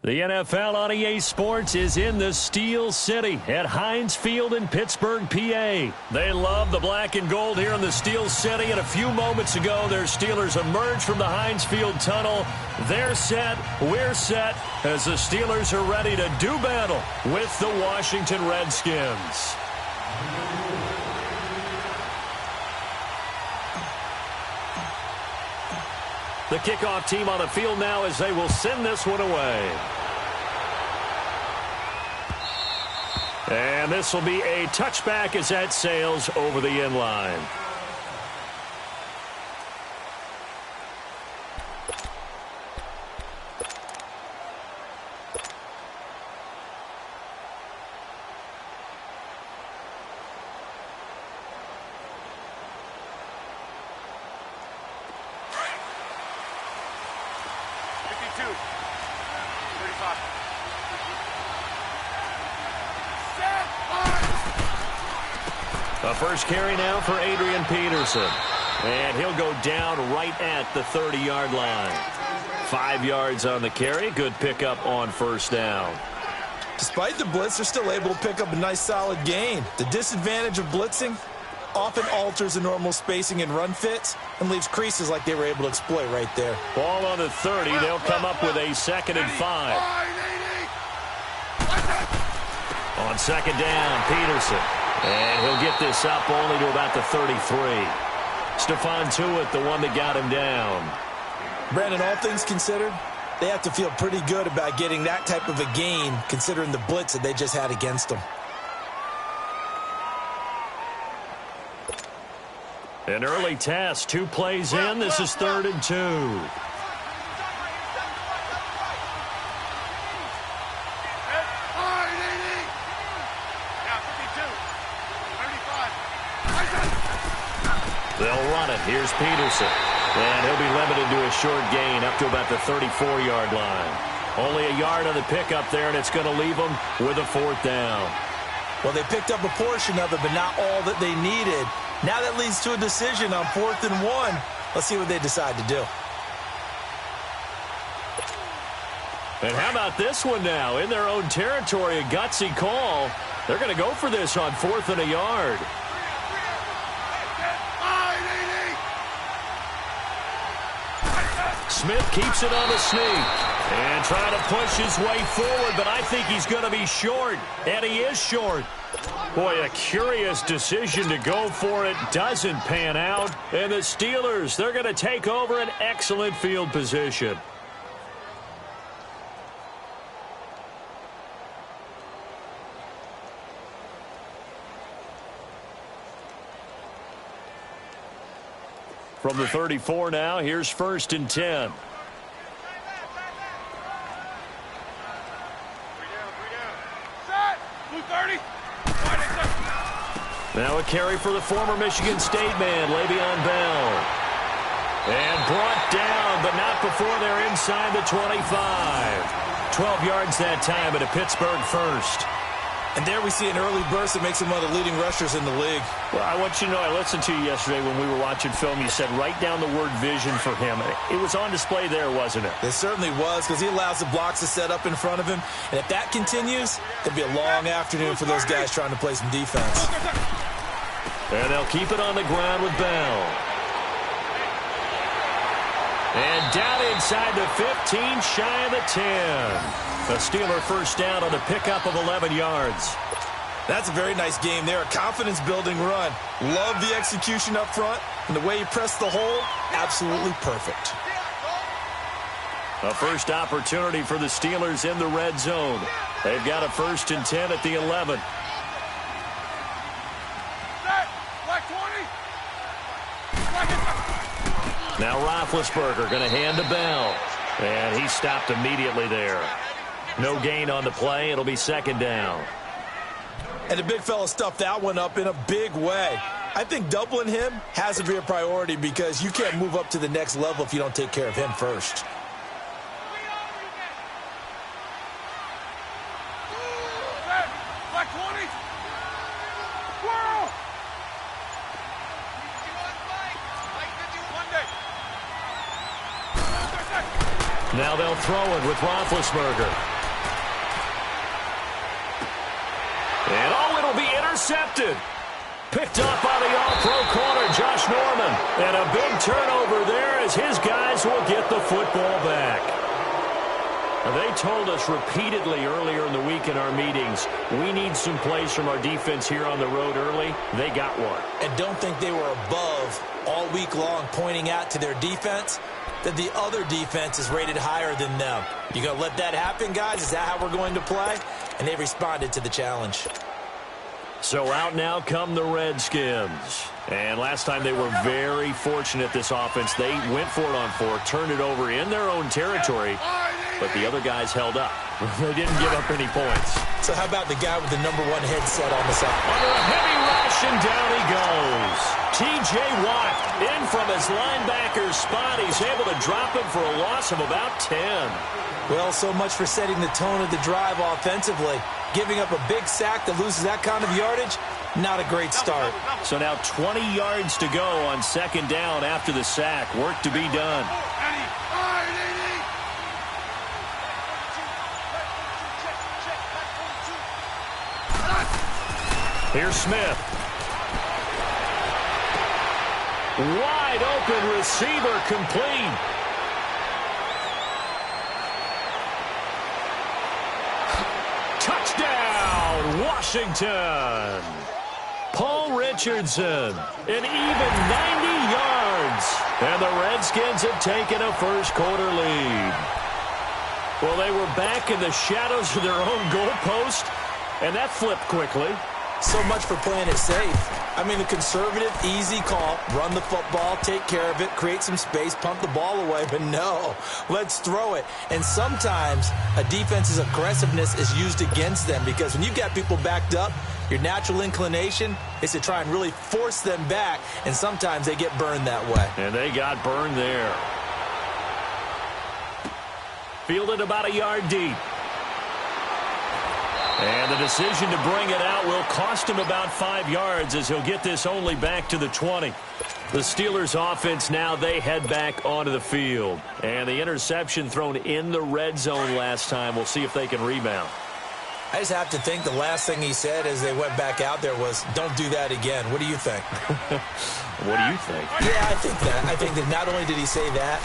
The NFL on EA Sports is in the Steel City at Heinz Field in Pittsburgh, PA. They love the black and gold here in the Steel City, and a few moments ago, their Steelers emerged from the Heinz Field tunnel. They're set, we're set, as the Steelers are ready to do battle with the Washington Redskins. The kickoff team on the field now as they will send this one away. And this will be a touchback as that sails over the end line. The first carry now for Adrian Peterson. And he'll go down right at the 30-yard line. 5 yards on the carry. Good pickup on first down. Despite the blitz, they're still able to pick up a nice solid gain. The disadvantage of blitzing often alters the normal spacing and run fits and leaves creases like they were able to exploit right there. Ball on the 30. They'll come up with a 2nd and 5. On 2nd down, Peterson. And he'll get this up only to about the 33. Stephon Tuitt, the one that got him down. Brandon, all things considered, they have to feel pretty good about getting that type of a gain considering the blitz that they just had against them. An early test, 2 plays in. This is 3rd and 2. They'll run it. Here's Peterson. And he'll be limited to a short gain up to about the 34-yard line. Only a yard on the pickup there, and it's going to leave them with a 4th down. Well, they picked up a portion of it, but not all that they needed. Now that leads to a decision on 4th and 1. Let's see what they decide to do. And how about this one now? In their own territory, a gutsy call. They're going to go for this on 4th and a yard. Smith keeps it on the sneak and trying to push his way forward, but I think he's going to be short, and he is short. Boy, a curious decision to go for it. Doesn't pan out, and the Steelers, they're going to take over an excellent field position. From the 34 now, here's 1st and 10. Now a carry for the former Michigan State man, Le'Veon Bell. And brought down, but not before they're inside the 25. 12 yards that time and a Pittsburgh first. And there we see an early burst that makes him one of the leading rushers in the league. Well, I want you to know, I listened to you yesterday when we were watching film. You said write down the word vision for him. It was on display there, wasn't it? It certainly was, because he allows the blocks to set up in front of him. And if that continues, it'll be a long afternoon for those guys trying to play some defense. And they'll keep it on the ground with Bell. And down inside the 15, shy of the 10. A Steeler first down on a pickup of 11 yards. That's a very nice game there. A confidence-building run. Love the execution up front. And the way he pressed the hole, absolutely perfect. A first opportunity for the Steelers in the red zone. They've got a 1st and 10 at the 11. Now Roethlisberger going to hand to Bell. And he stopped immediately there. No gain on the play. It'll be 2nd down. And the big fella stuffed that one up in a big way. I think doubling him has to be a priority because you can't move up to the next level if you don't take care of him first. Now they'll throw it with Roethlisberger. intercepted. Picked up by the all-pro corner, Josh Norman. And a big turnover there as his guys will get the football back. Now, they told us repeatedly earlier in the week in our meetings, we need some plays from our defense here on the road early. They got one. And don't think they were above all week long pointing out to their defense that the other defense is rated higher than them. You going to let that happen, guys? Is that how we're going to play? And they responded to the challenge. So out now come the Redskins. And last time they were very fortunate, this offense. They went for it on 4, turned it over in their own territory, but the other guys held up. They didn't give up any points. So how about the guy with the number 1 headset on the side? Under a heavy rush, and down he goes. T.J. Watt in from his linebacker's spot. He's able to drop him for a loss of about 10. Well, so much for setting the tone of the drive offensively. Giving up a big sack that loses that kind of yardage, not a great start. So now 20 yards to go on second down after the sack. Work to be done. Here's Smith. Wide open receiver, complete. Touchdown, Washington. Paul Richardson, an even 90 yards. And the Redskins have taken a first-quarter lead. Well, they were back in the shadows of their own goalpost, and that flipped quickly. So much for playing it safe. I mean, the conservative, easy call, run the football, take care of it, create some space, pump the ball away. But no, let's throw it. And sometimes a defense's aggressiveness is used against them because when you've got people backed up, your natural inclination is to try and really force them back, and sometimes they get burned that way. And they got burned there. Fielded about a yard deep. And the decision to bring it out will cost him about 5 yards as he'll get this only back to the 20. The Steelers offense now, they head back onto the field. And the interception thrown in the red zone last time. We'll see if they can rebound. I just have to think the last thing he said as they went back out there was, don't do that again. What do you think? What do you think? Yeah, I think that. I think that not only did he say that,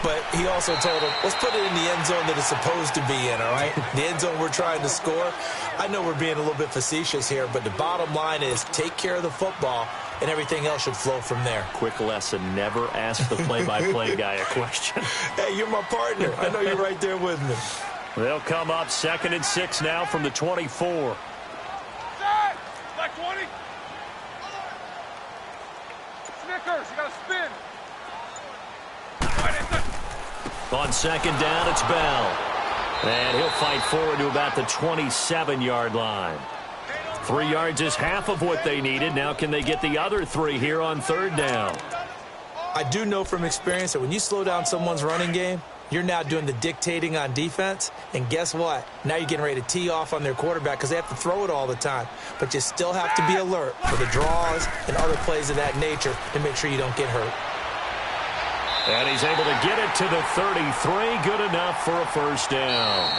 but he also told him, let's put it in the end zone that it's supposed to be in, all right? The end zone we're trying to score. I know we're being a little bit facetious here, but the bottom line is take care of the football, and everything else should flow from there. Quick lesson, never ask the play-by-play guy a question. Hey, you're my partner. I know you're right there with me. They'll come up 2nd and 6 now from the 24. Black 20. Snickers, you got to spin. On second down, it's Bell. And he'll fight forward to about the 27-yard line. 3 yards is half of what they needed. Now can they get the other 3 here on third down? I do know from experience that when you slow down someone's running game, you're now doing the dictating on defense. And guess what? Now you're getting ready to tee off on their quarterback because they have to throw it all the time. But you still have to be alert for the draws and other plays of that nature to make sure you don't get hurt. And he's able to get it to the 33. Good enough for a first down.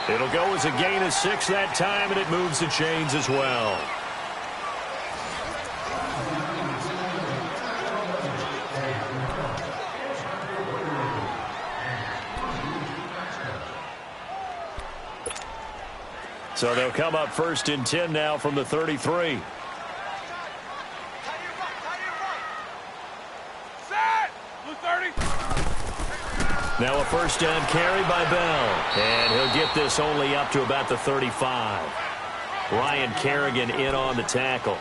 It'll go as a gain of 6 that time, and it moves the chains as well. So they'll come up 1st and 10 now from the 33. Now a first down carry by Bell. And he'll get this only up to about the 35. Ryan Kerrigan in on the tackle.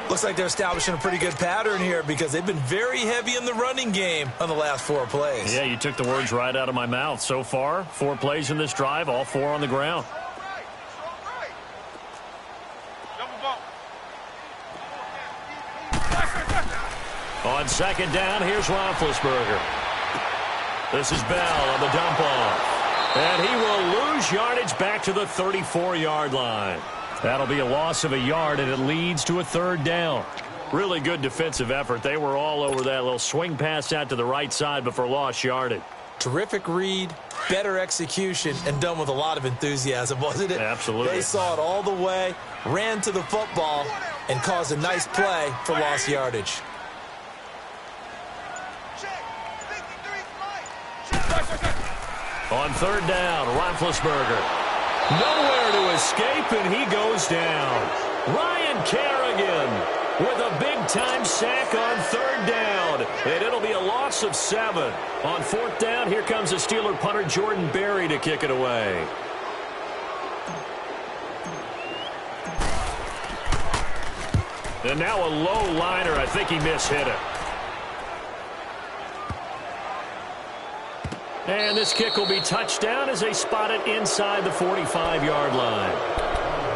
Looks like they're establishing a pretty good pattern here because they've been very heavy in the running game on the last 4 plays. Yeah, you took the words right out of my mouth. So far, 4 plays in this drive, all 4 on the ground. On second down, here's Roethlisberger. This is Bell on the dump off. And he will lose yardage back to the 34-yard line. That'll be a loss of a yard, and it leads to a third down. Really good defensive effort. They were all over that little swing pass out to the right side, but for lost yardage. Terrific read, better execution, and done with a lot of enthusiasm, wasn't it? Absolutely. They saw it all the way, ran to the football, and caused a nice play for lost yardage. On third down, Roethlisberger. Nowhere to escape, and he goes down. Ryan Kerrigan with a big-time sack on third down. And it'll be a loss of 7. On fourth down, here comes the Steeler punter Jordan Berry to kick it away. And now a low liner. I think he mishit it. And this kick will be touchdown as they spot it inside the 45-yard line.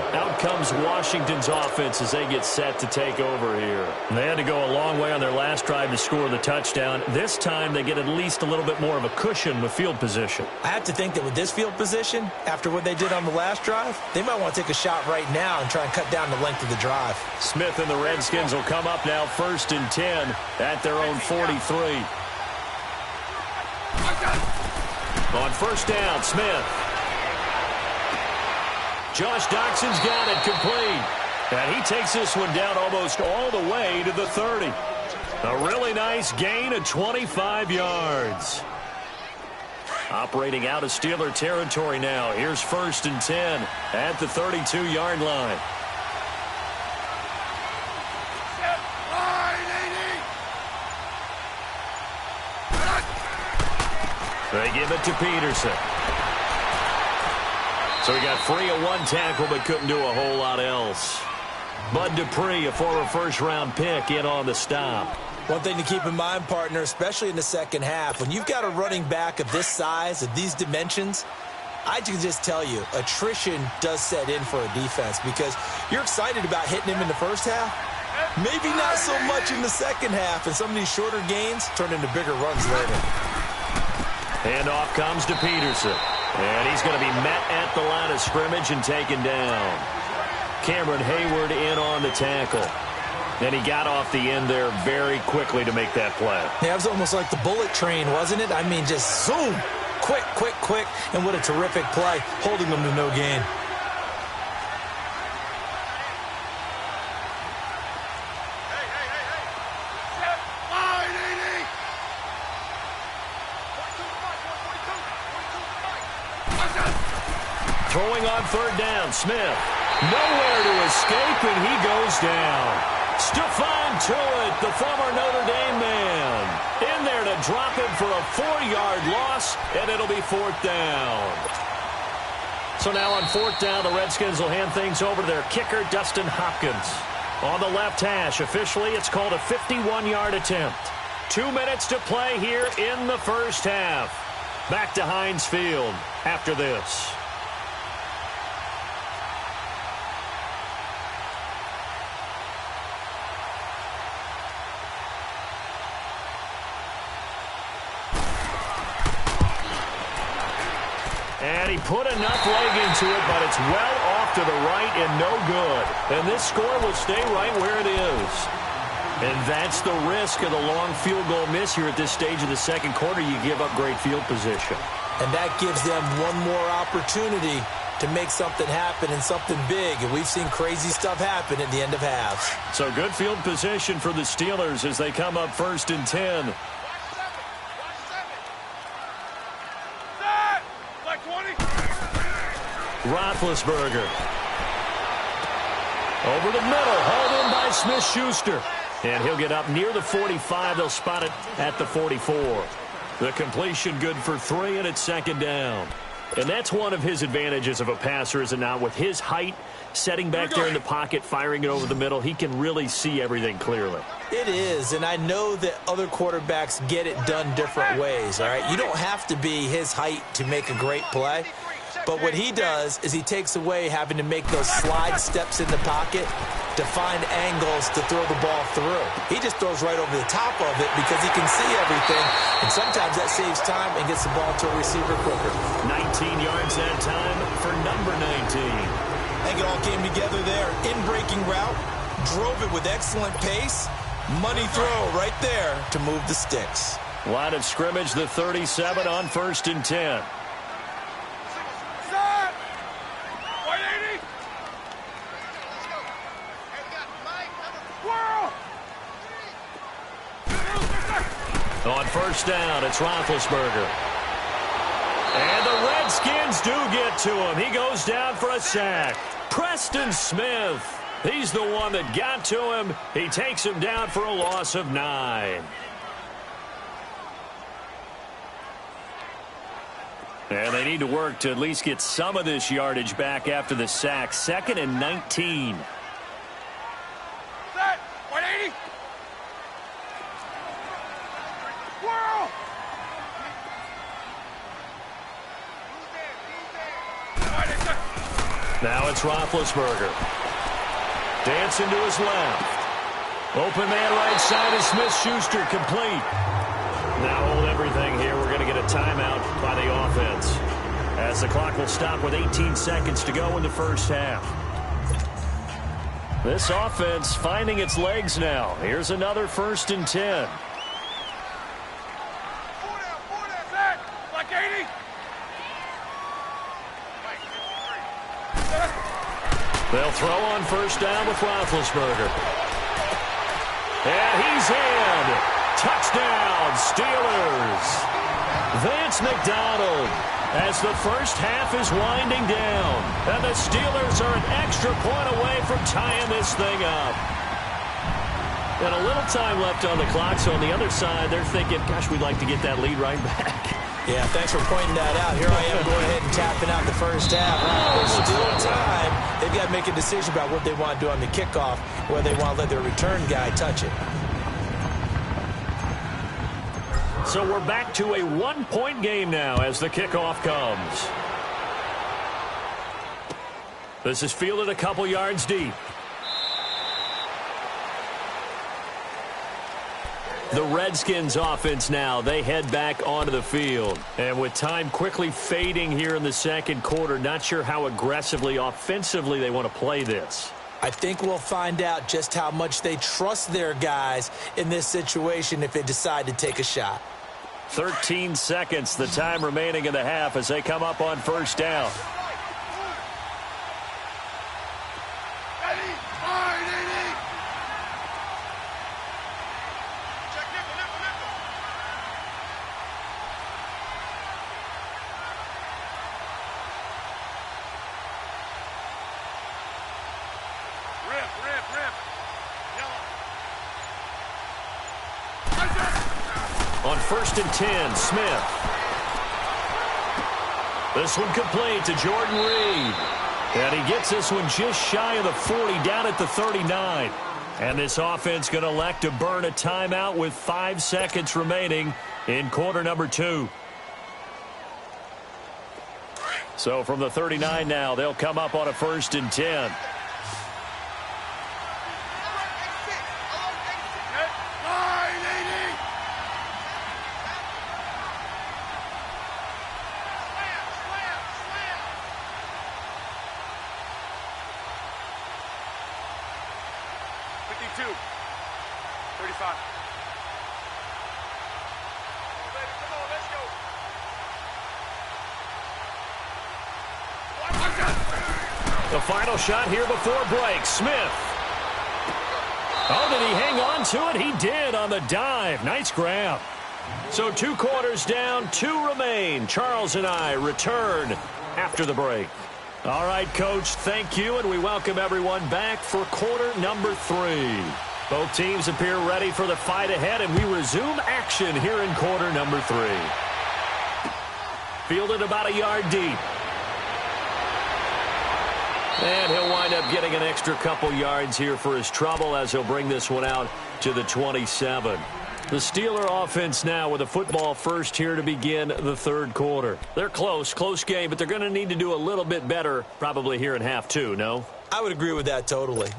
Out comes Washington's offense as they get set to take over here. They had to go a long way on their last drive to score the touchdown. This time they get at least a little bit more of a cushion with field position. I have to think that with this field position, after what they did on the last drive, they might want to take a shot right now and try and cut down the length of the drive. Smith and the Redskins will come up now 1st and 10 at their own 43. On first down, Smith. Josh Doxson's got it complete. And he takes this one down almost all the way to the 30. A really nice gain of 25 yards. Operating out of Steeler territory now. Here's 1st and 10 at the 32-yard line. They give it to Peterson. So he got free of one tackle but couldn't do a whole lot else. Bud Dupree, a former first-round pick, in on the stop. One thing to keep in mind, partner, especially in the second half, when you've got a running back of this size, of these dimensions, I can just tell you, attrition does set in for a defense because you're excited about hitting him in the first half. Maybe not so much in the second half, and some of these shorter gains turn into bigger runs later. Handoff comes to Peterson. And he's going to be met at the line of scrimmage and taken down. Cameron Hayward in on the tackle. And he got off the end there very quickly to make that play. Yeah, it was almost like the bullet train, wasn't it? I mean, just zoom. Quick, quick, quick. And what a terrific play, holding them to no gain. Throwing on third down, Smith. Nowhere to escape, and he goes down. Stephon Tuitt, the former Notre Dame man, in there to drop him for a 4-yard loss, and it'll be 4th down. So now on 4th down, the Redskins will hand things over to their kicker, Dustin Hopkins. On the left hash, officially, it's called a 51-yard attempt. 2 minutes to play here in the first half. Back to Heinz Field after this. And he put enough leg into it, but it's well off to the right and no good. And this score will stay right where it is. And that's the risk of the long field goal miss here at this stage of the second quarter. You give up great field position. And that gives them one more opportunity to make something happen and something big. And we've seen crazy stuff happen at the end of halves. So good field position for the Steelers as they come up 1st and 10. Roethlisberger. Over the middle, hauled in by Smith-Schuster. And he'll get up near the 45. They'll spot it at the 44. The completion good for 3, and it's 2nd down. And that's one of his advantages of a passer, is it not? With his height, setting back there in the pocket, firing it over the middle, he can really see everything clearly. It is, and I know that other quarterbacks get it done different ways, all right? You don't have to be his height to make a great play. But what he does is he takes away having to make those slide steps in the pocket to find angles to throw the ball through. He just throws right over the top of it because he can see everything, and sometimes that saves time and gets the ball to a receiver quicker. 19 yards that time for number 19. I think it all came together there. In-breaking route, drove it with excellent pace. Money throw right there to move the sticks. Line of scrimmage, the 37 on 1st and 10. Set. 180. Whirl. On 1st down, it's Roethlisberger. And the Redskins do get to him. He goes down for a sack. Preston Smith. He's the one that got to him. He takes him down for a loss of 9. And they need to work to at least get some of this yardage back after the sack. 2nd and 19. Set. 180. Whirl. Now it's Roethlisberger. Dancing to his left. Open man right side is Smith-Schuster, complete. Now hold everything here. We're going to get a timeout by the offense, as the clock will stop with 18 seconds to go in the first half. This offense finding its legs now. Here's another 1st and 10. Set. Like 80. They'll throw on 1st down with Roethlisberger. And he's in. Touchdown, Steelers. Vance McDonald, as the first half is winding down. And the Steelers are an extra point away from tying this thing up. And a little time left on the clock, so on the other side, they're thinking, gosh, we'd like to get that lead right back. Yeah, thanks for pointing that out. Here I am going ahead and tapping out the first half. There's still time. They've got to make a decision about what they want to do on the kickoff, whether they want to let their return guy touch it. So we're back to a one-point game now as the kickoff comes. This is fielded a couple yards deep. The Redskins offense now, they head back onto the field. And with time quickly fading here in the second quarter, not sure how aggressively, offensively they want to play this. I think we'll find out just how much they trust their guys in this situation if they decide to take a shot. 13 seconds, the time remaining in the half as they come up on 1st down. On 1st and 10, Smith. This one complete to Jordan Reed. And he gets this one just shy of the 40, down at the 39. And this offense going to elect to burn a timeout with 5 seconds remaining in quarter number 2. So from the 39 now, they'll come up on a 1st and 10. The final shot here before break. Smith. Oh, did he hang on to it? He did on the dive. Nice grab. So 2 quarters down, 2 remain. Charles and I return after the break. All right, Coach, thank you, and we welcome everyone back for quarter number 3. Both teams appear ready for the fight ahead, and we resume action here in quarter number 3. Fielded about a yard deep. And he'll wind up getting an extra couple yards here for his trouble as he'll bring this one out to the 27. The Steeler offense now with a football first here to begin the third quarter. They're close game, but they're going to need to do a little bit better probably here in half 2, no? I would agree with that totally.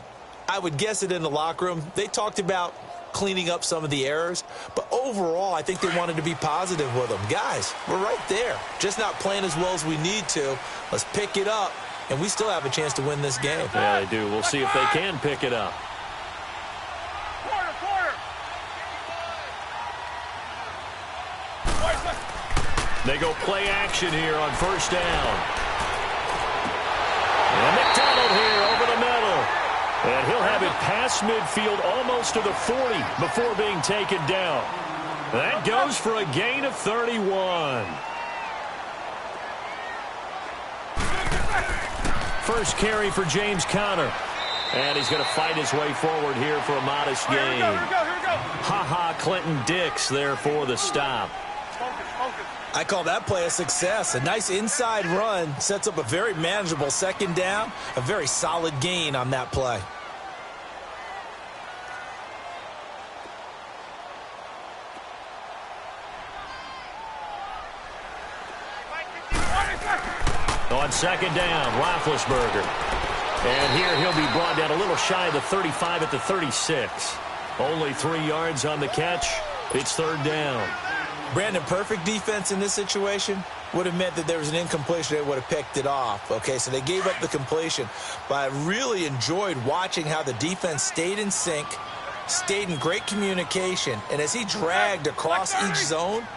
I would guess it in the locker room. They talked about cleaning up some of the errors, but overall I think they wanted to be positive with them. Guys, we're right there. Just not playing as well as we need to. Let's pick it up, and we still have a chance to win this game. Yeah, they do. We'll see if they can pick it up. They go play action here on first down. And McDonald here over the middle. And he'll have it past midfield almost to the 40 before being taken down. That goes for a gain of 31. First carry for James Conner. And he's going to fight his way forward here for a modest gain. Here we go, here we go, here we go. Ha-ha, Clinton Dix there for the stop. Focus. I call that play a success. A nice inside run sets up a very manageable second down. A very solid gain on that play. On second down, Roethlisberger. And here he'll be brought down a little shy of the 35 at the 36. Only 3 yards on the catch. It's third down. Brandon, perfect defense in this situation would have meant that there was an incompletion. They would have picked it off. Okay, so they gave up the completion. But I really enjoyed watching how the defense stayed in sync, stayed in great communication. And as he dragged across each zone,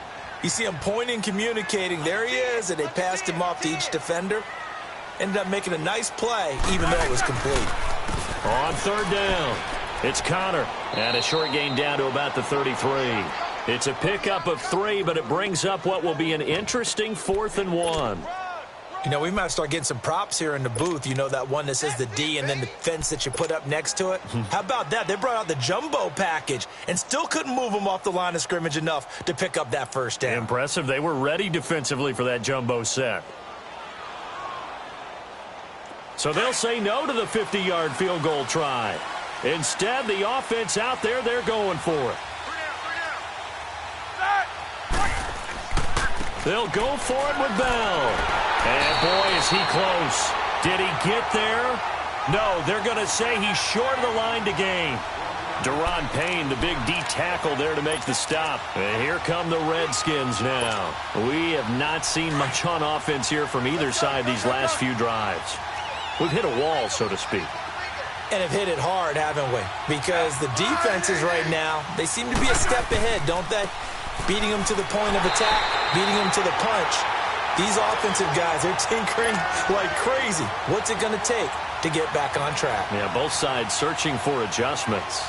you see him pointing, communicating. There he is, and they passed him off to each defender. Ended up making a nice play, even though it was complete. On third down, it's Conner. And a short gain down to about the 33. It's a pickup of 3, but it brings up what will be an interesting 4th and 1. You know, we might start getting some props here in the booth. You know, that one that says the D and then the fence that you put up next to it? How about that? They brought out the jumbo package and still couldn't move them off the line of scrimmage enough to pick up that first down. Impressive. They were ready defensively for that jumbo set. So they'll say no to the 50-yard field goal try. Instead, the offense out there, they're going for it. They'll go for it with Bell. And boy, is he close. Did he get there? No, they're going to say he's short of the line to gain. Daron Payne, the big D tackle there to make the stop. And here come the Redskins now. We have not seen much on offense here from either side these last few drives. We've hit a wall, so to speak. And have hit it hard, haven't we? Because the defenses right now, they seem to be a step ahead, don't they? Beating them to the point of attack, beating them to the punch. These offensive guys, they're tinkering like crazy. What's it going to take to get back on track? Yeah, both sides searching for adjustments.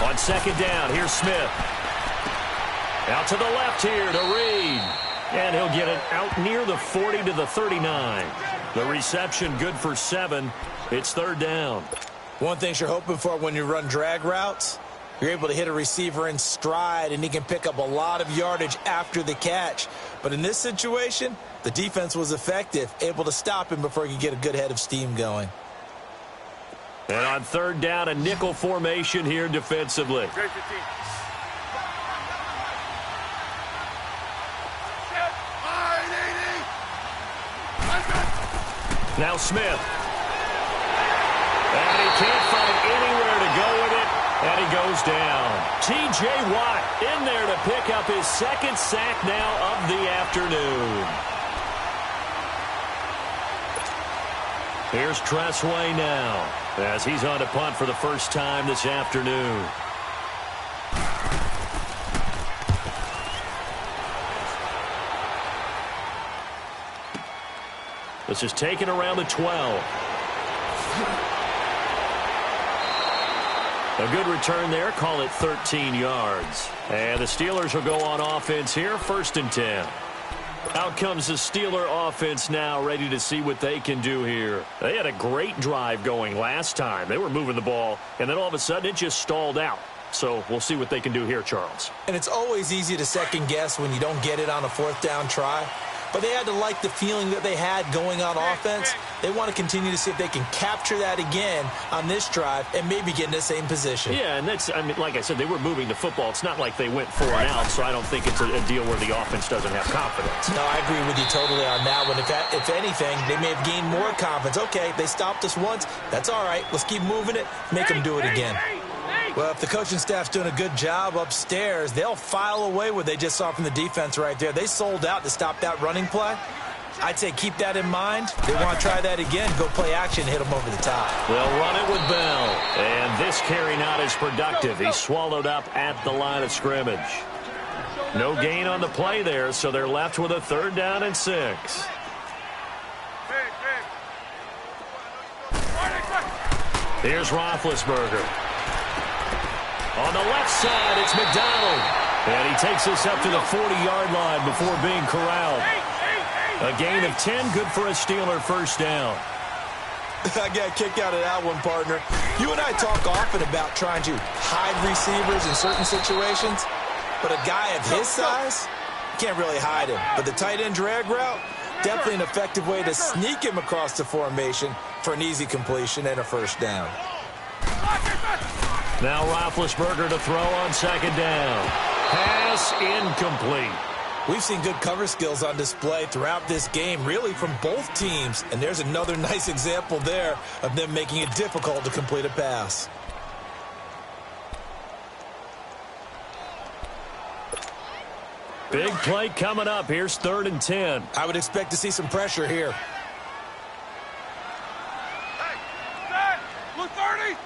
On second down, here's Smith. Out to the left here to Reed. And he'll get it out near the 40 to the 39. The reception good for 7. It's third down. One thing you're hoping for when you run drag routes, you're able to hit a receiver in stride, and he can pick up a lot of yardage after the catch. But in this situation, the defense was effective, able to stop him before he could get a good head of steam going. And on third down, a nickel formation here defensively. Now Smith. And he can't find anywhere to go with it, and he goes down. T.J. Watt in there to pick up his second sack now of the afternoon. Here's Tressway now, as he's on to punt for the first time this afternoon. This is taken around the 12. A good return there. Call it 13 yards. And the Steelers will go on offense here, 1st and 10. Out comes the Steeler offense now, ready to see what they can do here. They had a great drive going last time. They were moving the ball, and then all of a sudden it just stalled out. So we'll see what they can do here, Charles. And it's always easy to second guess when you don't get it on a 4th down try. but they had to like the feeling that they had going on offense. They want to continue to see if they can capture that again on this drive and maybe get in the same position. Yeah, and that's, I mean, like I said, they were moving the football. It's not like they went 4 and out, so I don't think it's a deal where the offense doesn't have confidence. No, I agree with you totally on that one. If anything, they may have gained more confidence. Okay, they stopped us once. That's all right. Let's keep moving it. Make them do it again. Well, if the coaching staff's doing a good job upstairs, they'll file away what they just saw from the defense right there. They sold out to stop that running play. I'd say keep that in mind. They want to try that again, go play action, hit them over the top. They'll run it with Bell. And this carry not as productive. He's swallowed up at the line of scrimmage. No gain on the play there, so they're left with a 3rd down and 6. Here's Roethlisberger. On the left side, it's McDonald. And he takes us up to the 40-yard line before being corralled. A gain of 10, good for a Steeler 1st down. I got a kick out of that one, partner. You and I talk often about trying to hide receivers in certain situations, but a guy of his size, you can't really hide him. But the tight end drag route, definitely an effective way to sneak him across the formation for an easy completion and a 1st down. Now Roethlisberger to throw on 2nd down. Pass incomplete. We've seen good cover skills on display throughout this game, really from both teams. And there's another nice example there of them making it difficult to complete a pass. Big play coming up. Here's 3rd and 10. I would expect to see some pressure here. Hey, set, look 30.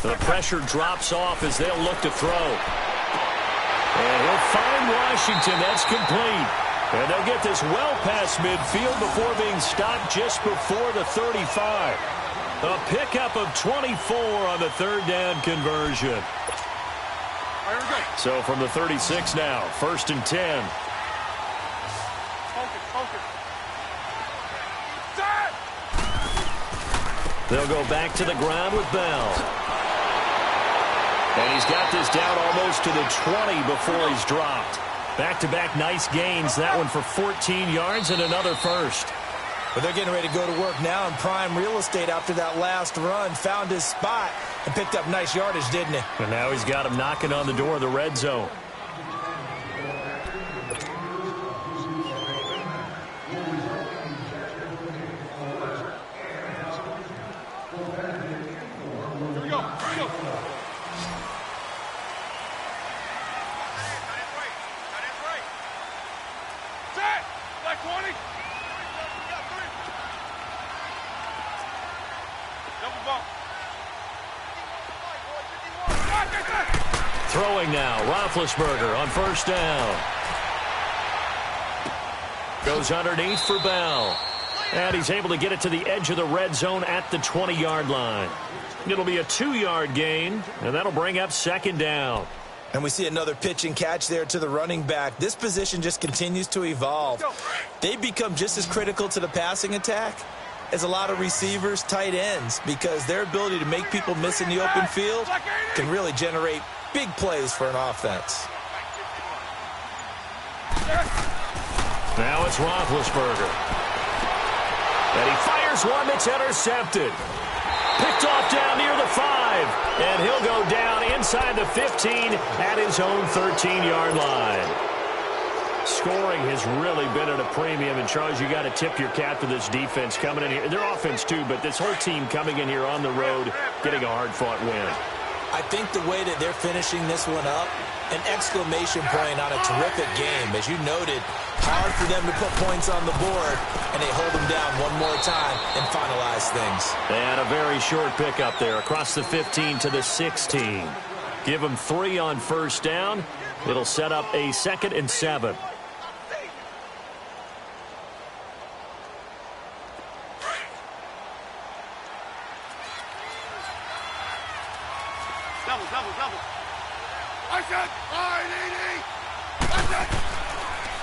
The pressure drops off as they'll look to throw. And he'll find Washington. That's complete. And they'll get this well past midfield before being stopped just before the 35. A pickup of 24 on the 3rd down conversion. So from the 36 now, 1st and 10. Focus. They'll go back to the ground with Bell. And he's got this down almost to the 20 before he's dropped. Back-to-back nice gains. That one for 14 yards and another 1st. But they're getting ready to go to work now in prime real estate after that last run. Found his spot and picked up nice yardage, didn't he? And now he's got him knocking on the door of the red zone. Throwing now, Roethlisberger on 1st down. Goes underneath for Bell. And he's able to get it to the edge of the red zone at the 20-yard line. It'll be a 2-yard gain, and that'll bring up 2nd down. And we see another pitch and catch there to the running back. This position just continues to evolve. They become just as critical to the passing attack as a lot of receivers, tight ends, because their ability to make people miss in the open field can really generate big plays for an offense. Now it's Roethlisberger. And he fires one that's intercepted. Picked off down near the 5. And he'll go down inside the 15 at his own 13-yard line. Scoring has really been at a premium. And, Charles, you got to tip your cap to this defense coming in here. Their offense, too, but this whole team coming in here on the road, getting a hard-fought win. I think the way that they're finishing this one up, an exclamation point on a terrific game. As you noted, hard for them to put points on the board, and they hold them down one more time and finalize things. And a very short pickup there across the 15 to the 16. Give them 3 on 1st down. It'll set up a 2nd and 7. Double. I said, I said.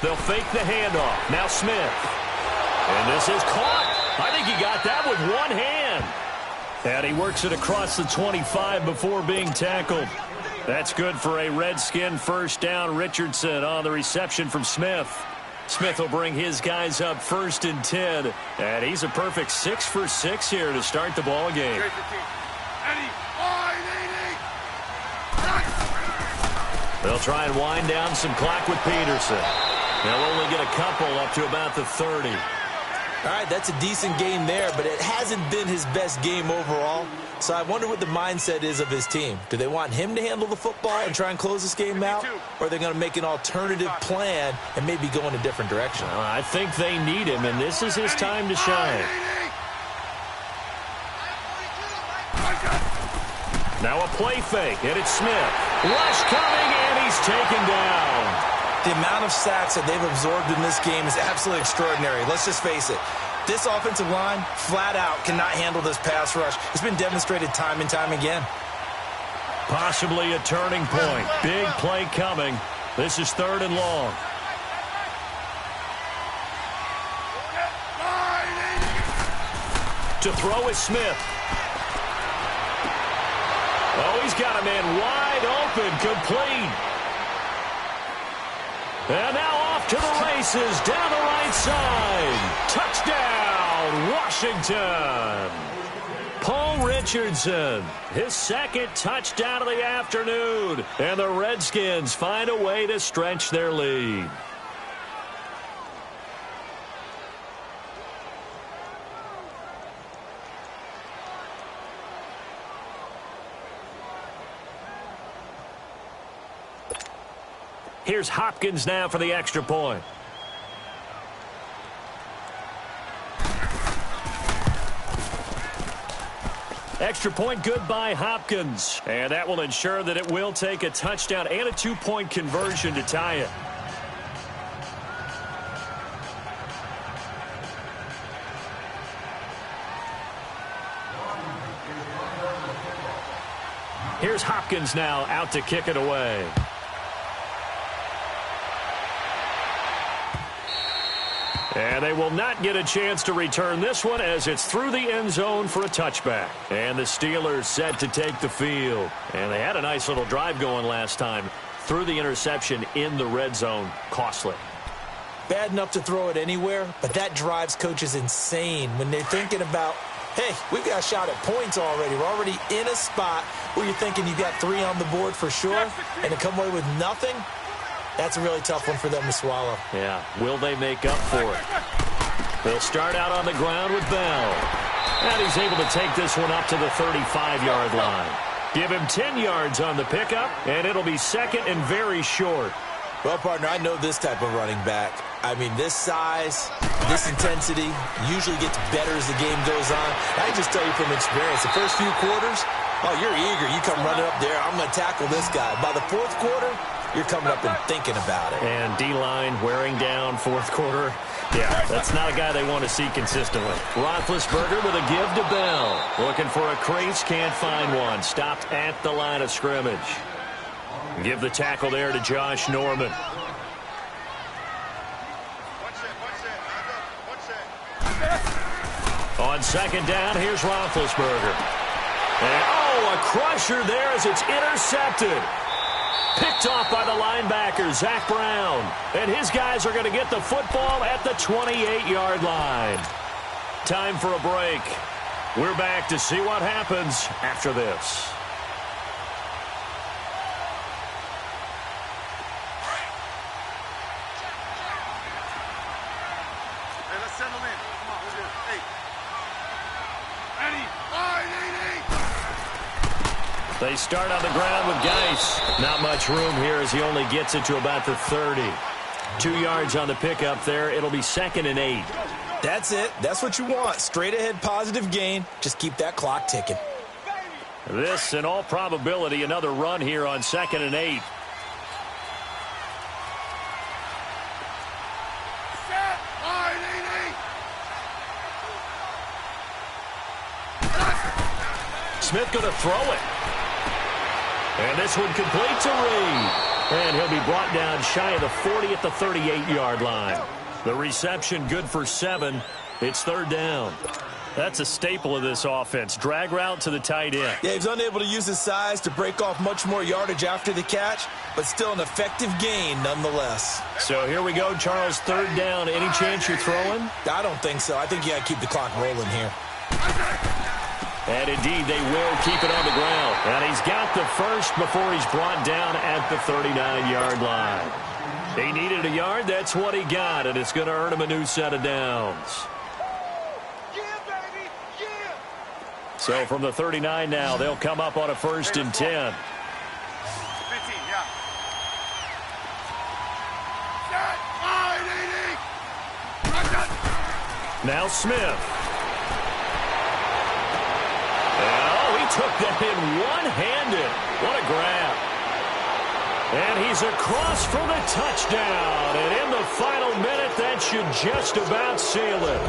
They'll fake the handoff. Now Smith. And this is caught. I think he got that with one hand. And he works it across the 25 before being tackled. That's good for a Redskin first down. Richardson on the reception from Smith. Smith will bring his guys up 1st and 10. And he's a perfect 6 for 6 here to start the ball game. They'll try and wind down some clock with Peterson. They'll only get a couple up to about the 30. All right, that's a decent game there, but it hasn't been his best game overall. So I wonder what the mindset is of his team. Do they want him to handle the football and try and close this game out? Or are they going to make an alternative plan and maybe go in a different direction? I think they need him, and this is his time to shine. Now a play fake, and it's Smith. Rush coming, and he's taken down. The amount of sacks that they've absorbed in this game is absolutely extraordinary. Let's just face it. This offensive line, flat out, cannot handle this pass rush. It's been demonstrated time and time again. Possibly a turning point. Big play coming. This is 3rd and long. To throw is Smith. Oh, he's got a man wide open, complete. And now off to the races, down the right side. Touchdown, Washington. Paul Richardson, his 2nd touchdown of the afternoon. And the Redskins find a way to stretch their lead. Here's Hopkins now for the extra point. Extra point good by Hopkins. And that will ensure that it will take a touchdown and a 2-point conversion to tie it. Here's Hopkins now out to kick it away. And they will not get a chance to return this one as it's through the end zone for a touchback. And the Steelers set to take the field. And they had a nice little drive going last time. Through the interception in the red zone. Costly. Bad enough to throw it anywhere, but that drives coaches insane when they're thinking about, hey, we've got a shot at points already. We're already in a spot where you're thinking you've got 3 on the board for sure, and to come away with nothing, that's a really tough one for them to swallow. Yeah, will they make up for it? They'll start out on the ground with Bell. And he's able to take this one up to the 35-yard line. Give him 10 yards on the pickup, and it'll be 2nd and very short. Well, partner, I know this type of running back. I mean, this size, this intensity usually gets better as the game goes on. I can just tell you from experience, the first few quarters, oh, you're eager. You come running up there, I'm going to tackle this guy. By the 4th quarter, you're coming up and thinking about it. And D-line wearing down 4th quarter. Yeah, that's not a guy they want to see consistently. Roethlisberger with a give to Bell. Looking for a crease, can't find one. Stopped at the line of scrimmage. Give the tackle there to Josh Norman. On 2nd down, here's Roethlisberger. And, oh, a crusher there as it's intercepted. Picked off by the linebacker, Zach Brown. And his guys are going to get the football at the 28-yard line. Time for a break. We're back to see what happens after this. Hey, let's settle in. Come on, let's do it. Hey. They start on the ground with Geis. Not much room here as he only gets it to about the 30. 2 yards on the pickup there. It'll be 2nd and 8. That's it. That's what you want. Straight ahead positive gain. Just keep that clock ticking. This, in all probability, another run here on 2nd and 8. Smith going to throw it. And this one complete to Reed. And he'll be brought down shy of the 40 at the 38-yard line. The reception good for 7. It's 3rd down. That's a staple of this offense. Drag route to the tight end. Yeah, he's unable to use his size to break off much more yardage after the catch, but still an effective gain nonetheless. So here we go, Charles, third down. Any chance you're throwing? I don't think so. I think you got to keep the clock rolling here. And indeed, they will keep it on the ground. And he's got the first before he's brought down at the 39-yard line. He needed a yard. That's what he got, and it's going to earn him a new set of downs. So from the 39 now, they'll come up on a 1st and 10. 15, yeah. Now Smith. Oh, he took that in one-handed. What a grab. And he's across for the touchdown. And in the final minute, that should just about seal it.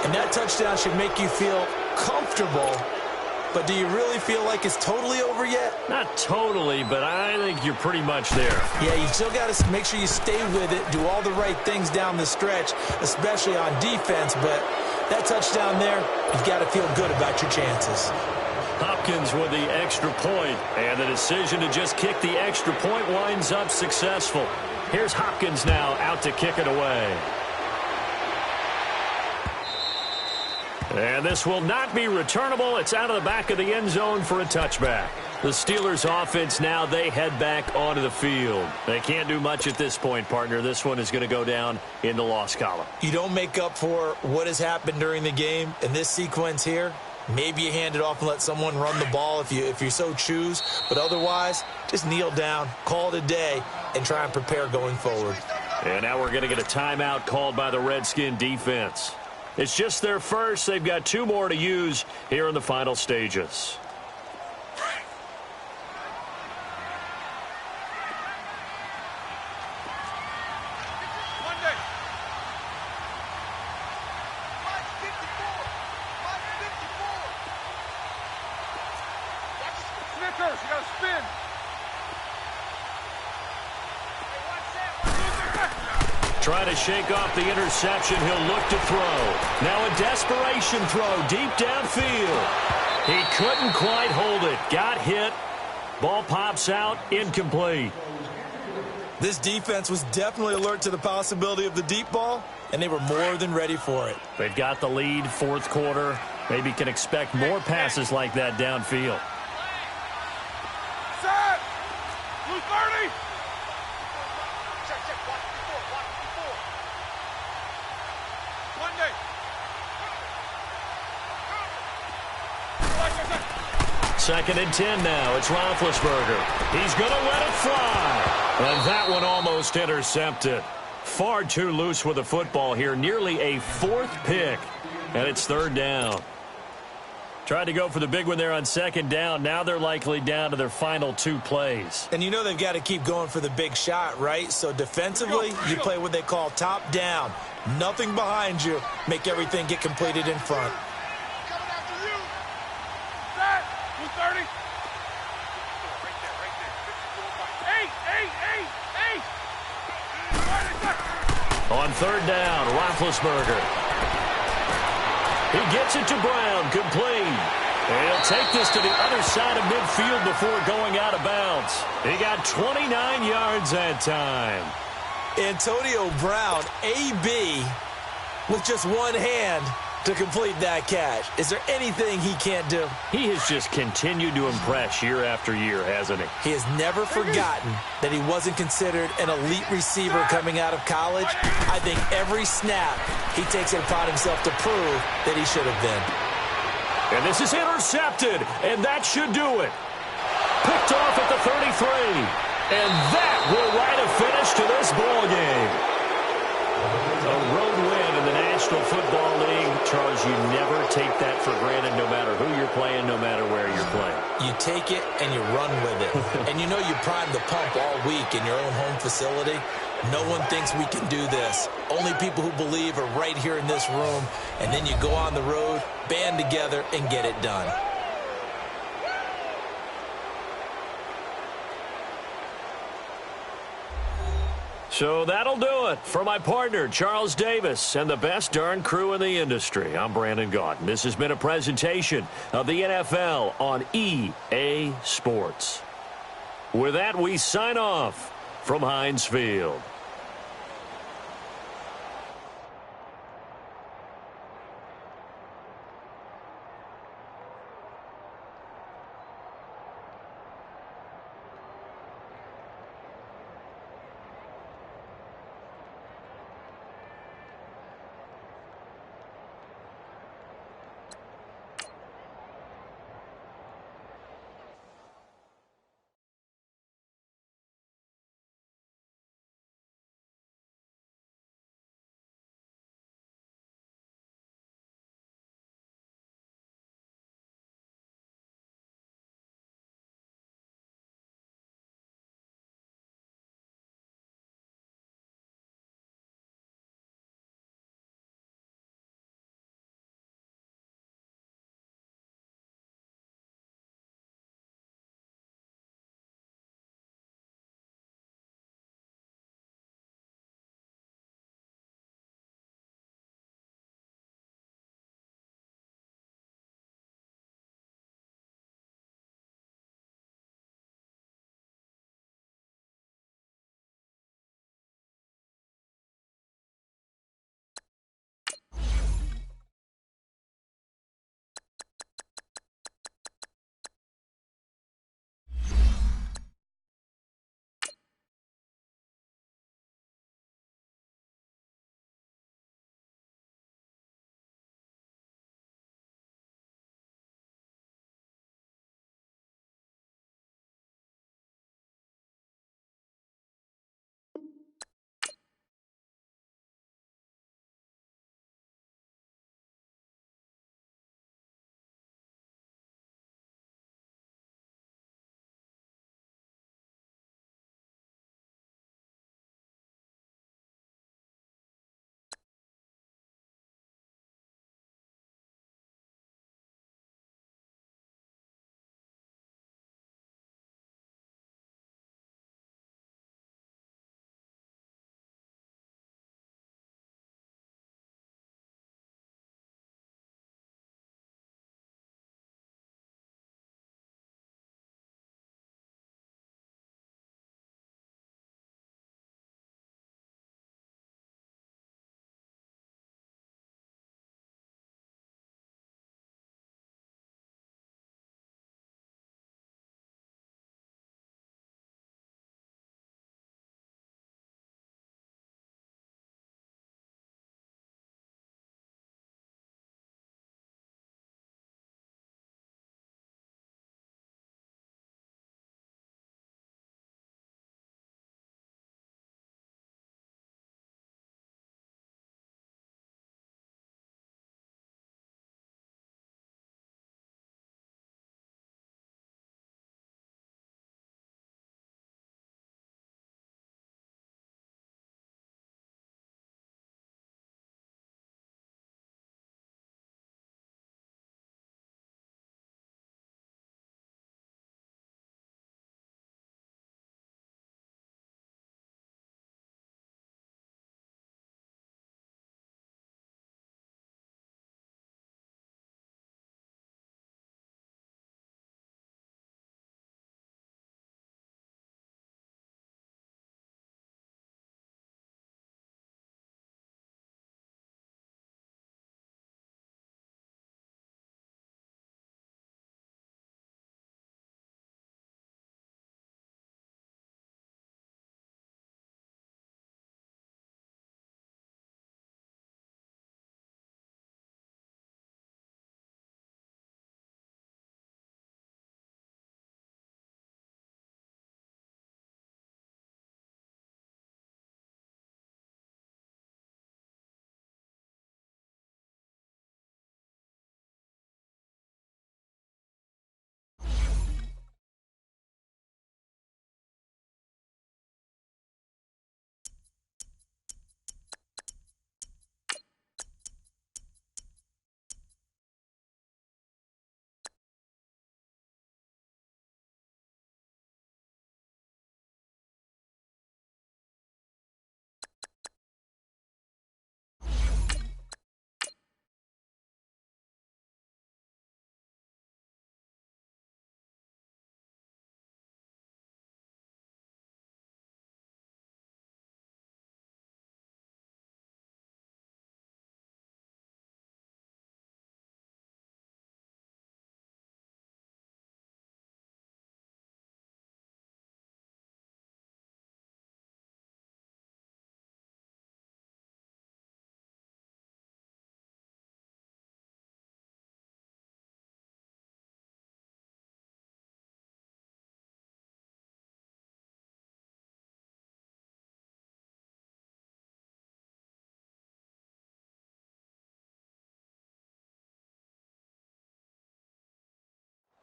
And that touchdown should make you feel comfortable. But do you really feel like it's totally over yet? Not totally, but I think you're pretty much there. Yeah, you still got to make sure you stay with it, do all the right things down the stretch, especially on defense. But that touchdown there, you've got to feel good about your chances. Hopkins with the extra point, and the decision to just kick the extra point winds up successful. Here's Hopkins now out to kick it away. And this will not be returnable. It's out of the back of the end zone for a touchback. The Steelers offense now, they head back onto the field. They can't do much at this point, partner. This one is going to go down in the loss column. You don't make up for what has happened during the game in this sequence here. Maybe you hand it off and let someone run the ball if you so choose. But otherwise, just kneel down, call it a day, and try and prepare going forward. And now we're going to get a timeout called by the Redskin defense. It's just their first. They've got 2 more to use here in the final stages. Snickers, you got to spin. Trying to shake off the interception. He'll look to throw. Now a desperation throw deep downfield. He couldn't quite hold it. Got hit. Ball pops out. Incomplete. This defense was definitely alert to the possibility of the deep ball, and they were more than ready for it. They've got the lead, 4th quarter. Maybe can expect more passes like that downfield. Set! Blue 30! Second and 10 now. It's Roethlisberger. He's going to let it fly. And that one almost intercepted. Far too loose with the football here. Nearly a 4th pick. And it's 3rd down. Tried to go for the big one there on 2nd down. Now they're likely down to their final 2 plays. And you know they've got to keep going for the big shot, right? So defensively, you play what they call top down. Nothing behind you. Make everything get completed in front. Coming after you! Set! Blue 30! Right there, 54, 8! On 3rd down, Roethlisberger. He gets it to Brown, complete. And he'll take this to the other side of midfield before going out of bounds. He got 29 yards that time. Antonio Brown, AB, with just one hand to complete that catch. Is there anything he can't do? He has just continued to impress year after year, hasn't he? He has never forgotten that he wasn't considered an elite receiver coming out of college. I think every snap he takes it upon himself to prove that he should have been. And this is intercepted, and that should do it. Picked off at the 33. And that will write a finish to this ball game. A road win in the National Football League. Charles, you never take that for granted no matter who you're playing, no matter where you're playing. You take it and you run with it. And you know you primed the pump all week in your own home facility. No one thinks we can do this. Only people who believe are right here in this room. And then you go on the road, band together, and get it done. So that'll do it for my partner, Charles Davis, and the best darn crew in the industry. I'm Brandon Gaudin. This has been a presentation of the NFL on EA Sports. With that, we sign off from Heinz Field.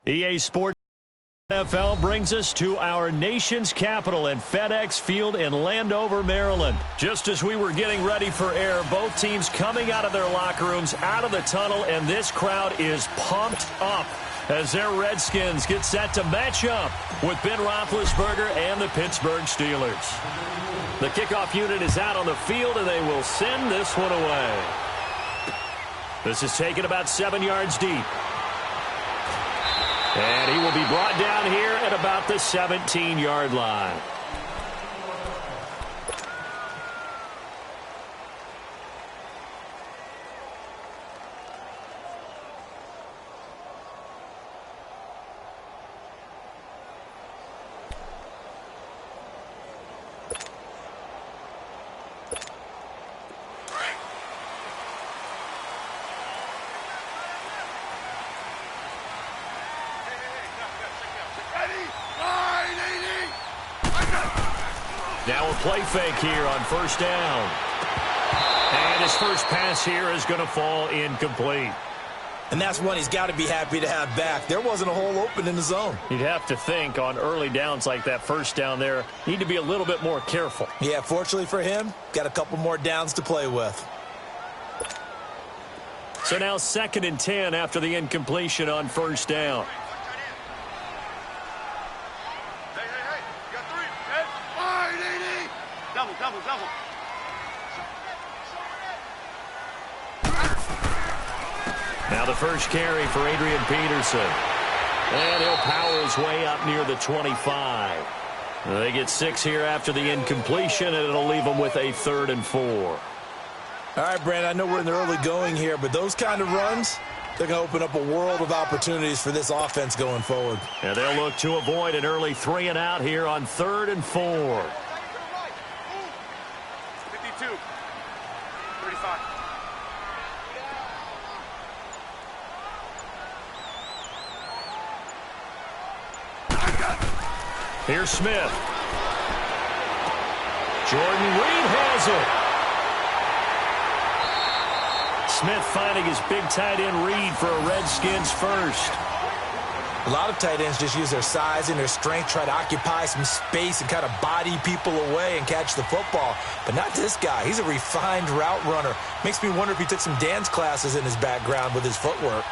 EA Sports NFL brings us to our nation's capital and FedEx Field in Landover, Maryland. Just as we were getting ready for air, both teams coming out of their locker rooms, out of the tunnel, and this crowd is pumped up as their Redskins get set to match up with Ben Roethlisberger and the Pittsburgh Steelers. The kickoff unit is out on the field, and they will send this one away. This is taken about 7 yards deep. And he will be brought down here at about the 17-yard line. Now a play fake here on first down. And his first pass here is going to fall incomplete. And that's one he's got to be happy to have back. There wasn't a hole open in the zone. You'd have to think on early downs like that first down there, need to be a little bit more careful. Yeah, fortunately for him, got a couple more downs to play with. So now 2nd and 10 after the incompletion on first down. Double. Now the first carry for Adrian Peterson. And he'll power his way up near the 25. They get 6 here after the incompletion, and it'll leave them with a 3rd and 4. All right, Brandon, I know we're in the early going here, but those kind of runs, they're going to open up a world of opportunities for this offense going forward. And they'll look to avoid an early 3 and out here on 3rd and 4. 35. Here's Smith. Jordan Reed has it. Smith finding his big tight end Reed for a Redskins first. A lot of tight ends just use their size and their strength, try to occupy some space and kind of body people away and catch the football. But not this guy. He's a refined route runner. Makes me wonder if he took some dance classes in his background with his footwork.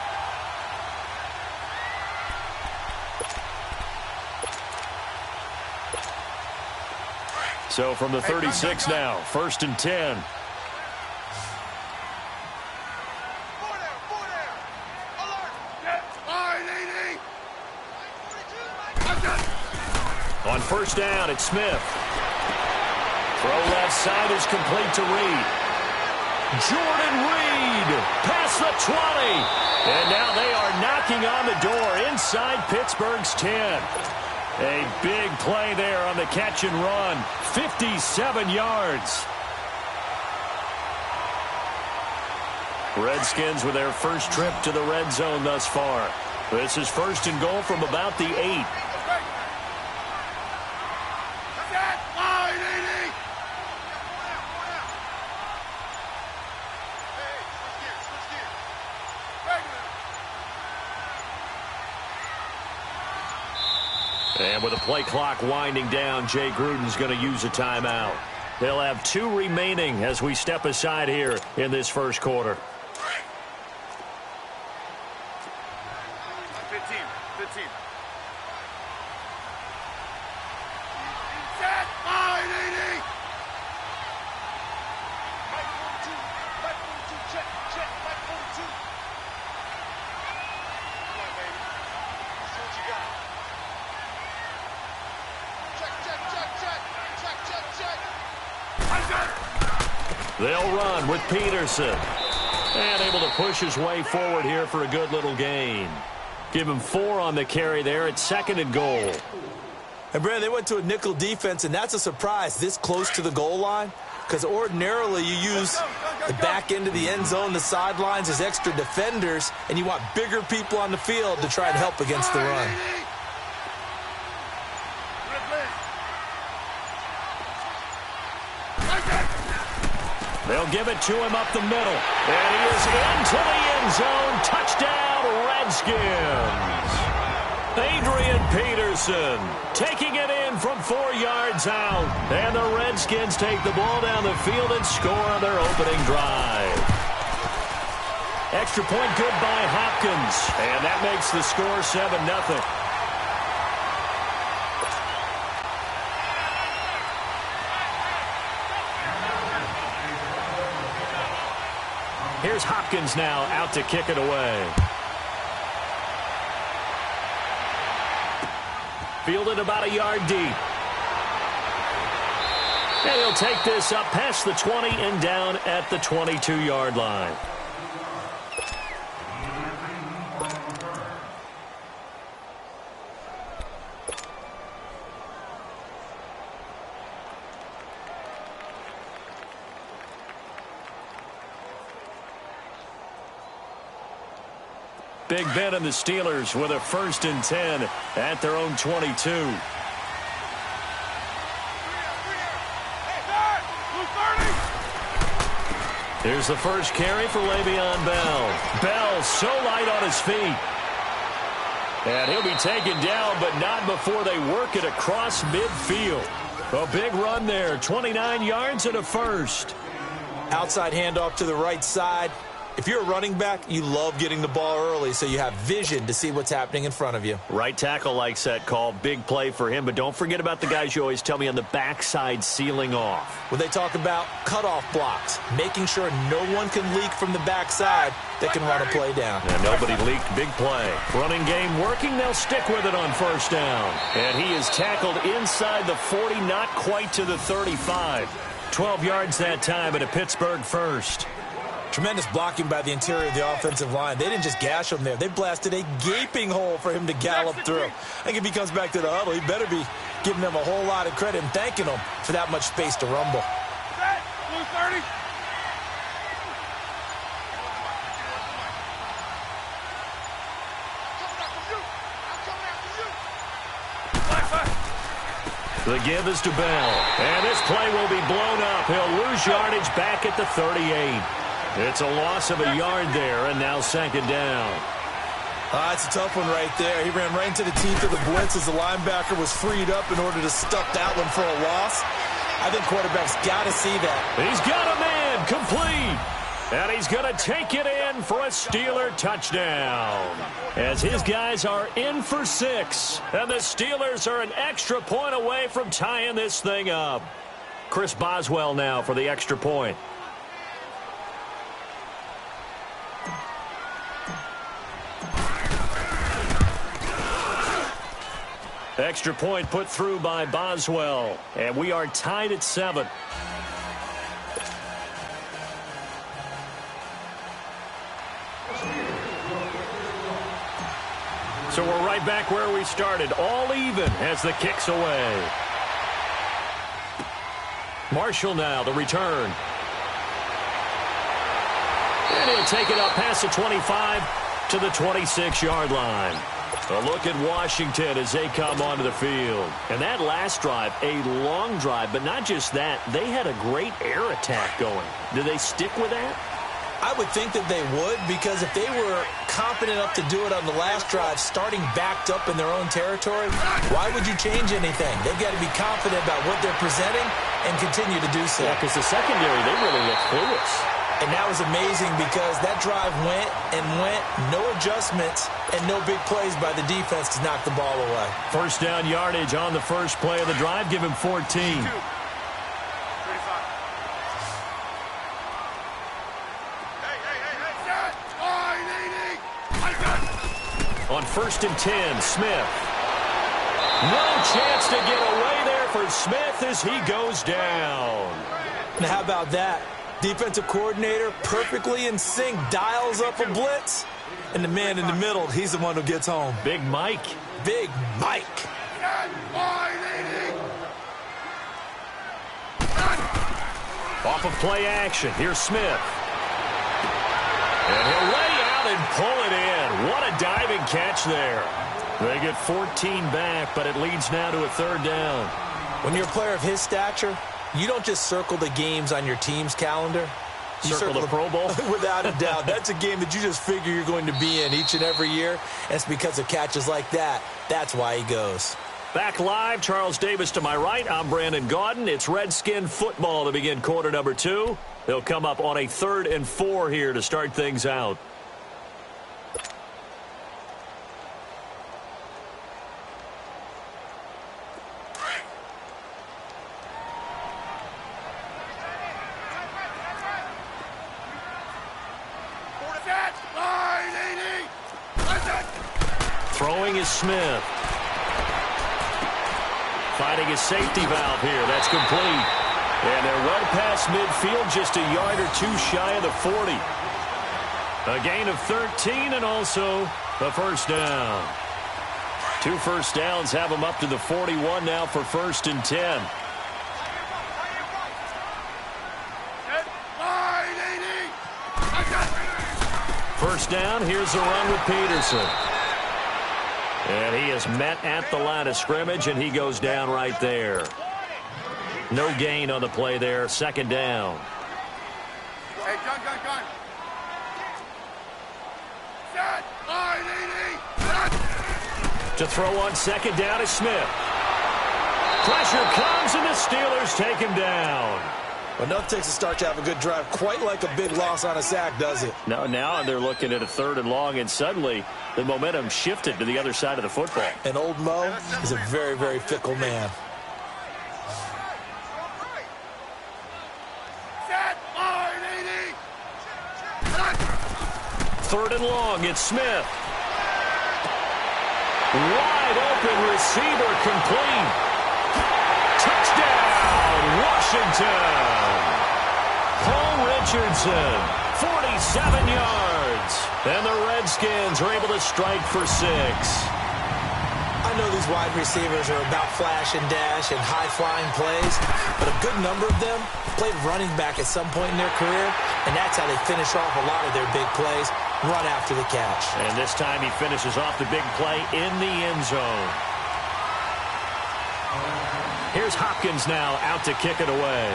So from the 36 now, 1st and 10. On first down, it's Smith. Throw left side is complete to Reed. Jordan Reed past the 20. And now they are knocking on the door inside Pittsburgh's 10. A big play there on the catch and run. 57 yards. Redskins with their first trip to the red zone thus far. This is 1st and goal from about the 8. And with the play clock winding down, Jay Gruden's going to use a timeout. They'll have 2 remaining as we step aside here in this first quarter. 15. They'll run with Peterson. And able to push his way forward here for a good little gain. Give him 4 on the carry there at 2nd and goal. And, Brandon, they went to a nickel defense, and that's a surprise this close to the goal line. Because ordinarily you use the back end of the end zone, the sidelines as extra defenders, and you want bigger people on the field to try and help against the run. They'll give it to him up the middle. And he is into the end zone. Touchdown, Redskins. Adrian Peterson taking it in from 4 yards out. And the Redskins take the ball down the field and score on their opening drive. Extra point good by Hopkins. And that makes the score 7-0. Here's Hopkins now out to kick it away. Fielded about a yard deep. And he'll take this up past the 20 and down at the 22-yard line. Big Ben and the Steelers with a 1st and 10 at their own 22. Here's the first carry for Le'Veon Bell. Bell so light on his feet. And he'll be taken down, but not before they work it across midfield. A big run there, 29 yards and a first. Outside handoff to the right side. If you're a running back, you love getting the ball early so you have vision to see what's happening in front of you. Right tackle likes that call. Big play for him, but don't forget about the guys you always tell me on the backside sealing off. When they talk about cutoff blocks, making sure no one can leak from the backside that can run a play down. And nobody leaked. Big play. Running game working. They'll stick with it on 1st down. And he is tackled inside the 40, not quite to the 35. 12 yards that time at a Pittsburgh 1st. Tremendous blocking by the interior of the offensive line. They didn't just gash him there. They blasted a gaping hole for him to gallop through. I think if he comes back to the huddle, he better be giving them a whole lot of credit and thanking them for that much space to rumble. Blue 30. The give is to Bell. And this play will be blown up. He'll lose yardage back at the 38. It's a loss of a yard there, and now 2nd down. It's a tough one right there. He ran right into the teeth of the blitz as the linebacker was freed up in order to stuff that one for a loss. I think quarterbacks got to see that. He's got a man complete. And he's going to take it in for a Steeler touchdown. As his guys are in for 6. And the Steelers are an extra point away from tying this thing up. Chris Boswell now for the extra point. Extra point put through by Boswell. And we are tied at 7. So we're right back where we started. All even as the kick's away. Marshall now, the return. And he'll take it up past the 25 to the 26-yard line. A look at Washington as they come onto the field. And that last drive, a long drive, but not just that. They had a great air attack going. Do they stick with that? I would think that they would, because if they were confident enough to do it on the last drive, starting backed up in their own territory, why would you change anything? They've got to be confident about what they're presenting and continue to do so. Yeah, because the secondary, they really look clueless. And that was amazing because that drive went and went, no adjustments, and no big plays by the defense to knock the ball away. 1st down yardage on the first play of the drive. Give him 14. On 1st and 10, Smith. No chance to get away there for Smith as he goes down. Now, how about that? Defensive coordinator perfectly in sync, dials up a blitz, and the man in the middle, he's the one who gets home. Big Mike. Big Mike. Off of play action. Here's Smith. And he'll lay out and pull it in. What a diving catch there. They get 14 back, but it leads now to a 3rd down. When you're a player of his stature, you don't just circle the games on your team's calendar. Circle the Pro Bowl? Without a doubt. That's a game that you just figure you're going to be in each and every year. And it's because of catches like that. That's why he goes. Back live, Charles Davis to my right. I'm Brandon Gaudin. It's Redskin football to begin quarter number 2. They'll come up on a 3rd and 4 here to start things out. Throwing is Smith. Finding his safety valve here. That's complete. And they're well past midfield, just a yard or 2 shy of the 40. A gain of 13 and also a first down. 2 first downs have them up to the 41 now for 1st and 10. First down, here's the run with Peterson. And he is met at the line of scrimmage, and he goes down right there. No gain on the play there. 2nd down. Hey, gun. Set. To throw on 2nd down is Smith. Pressure comes, and the Steelers take him down. Well, nothing takes a start to have a good drive quite like a big loss on a sack, does it? No, now they're looking at a 3rd and long, and suddenly the momentum shifted to the other side of the football. And old Mo is a very, very fickle man. Set. 3rd and long, it's Smith. Wide open receiver, complete. Touchdown, Washington. Paul Richardson, 47 yards. And the Redskins are able to strike for 6. I know these wide receivers are about flash and dash and high-flying plays, but a good number of them played running back at some point in their career, and that's how they finish off a lot of their big plays, run after the catch. And this time he finishes off the big play in the end zone. Here's Hopkins now out to kick it away.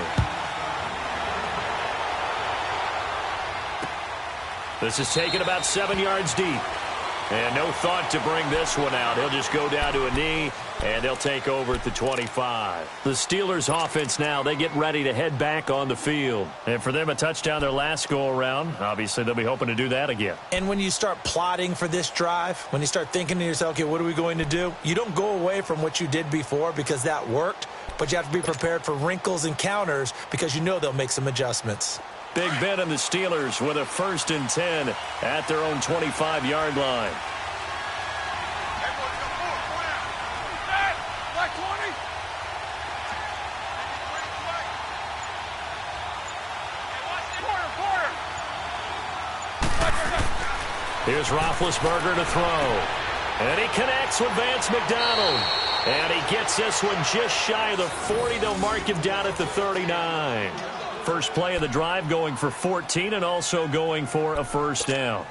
This is taken about 7 yards deep. And no thought to bring this one out. He'll just go down to a knee, and they'll take over at the 25. The Steelers offense now, they get ready to head back on the field. And for them, a touchdown their last go-around. Obviously, they'll be hoping to do that again. And when you start plotting for this drive, when you start thinking to yourself, okay, what are we going to do? You don't go away from what you did before because that worked, but you have to be prepared for wrinkles and counters because you know they'll make some adjustments. Big Ben and the Steelers with a 1st and 10 at their own 25-yard line. Here's Roethlisberger to throw. And he connects with Vance McDonald. And he gets this one just shy of the 40. They'll mark him down at the 39. First play of the drive going for 14 and also going for a first down.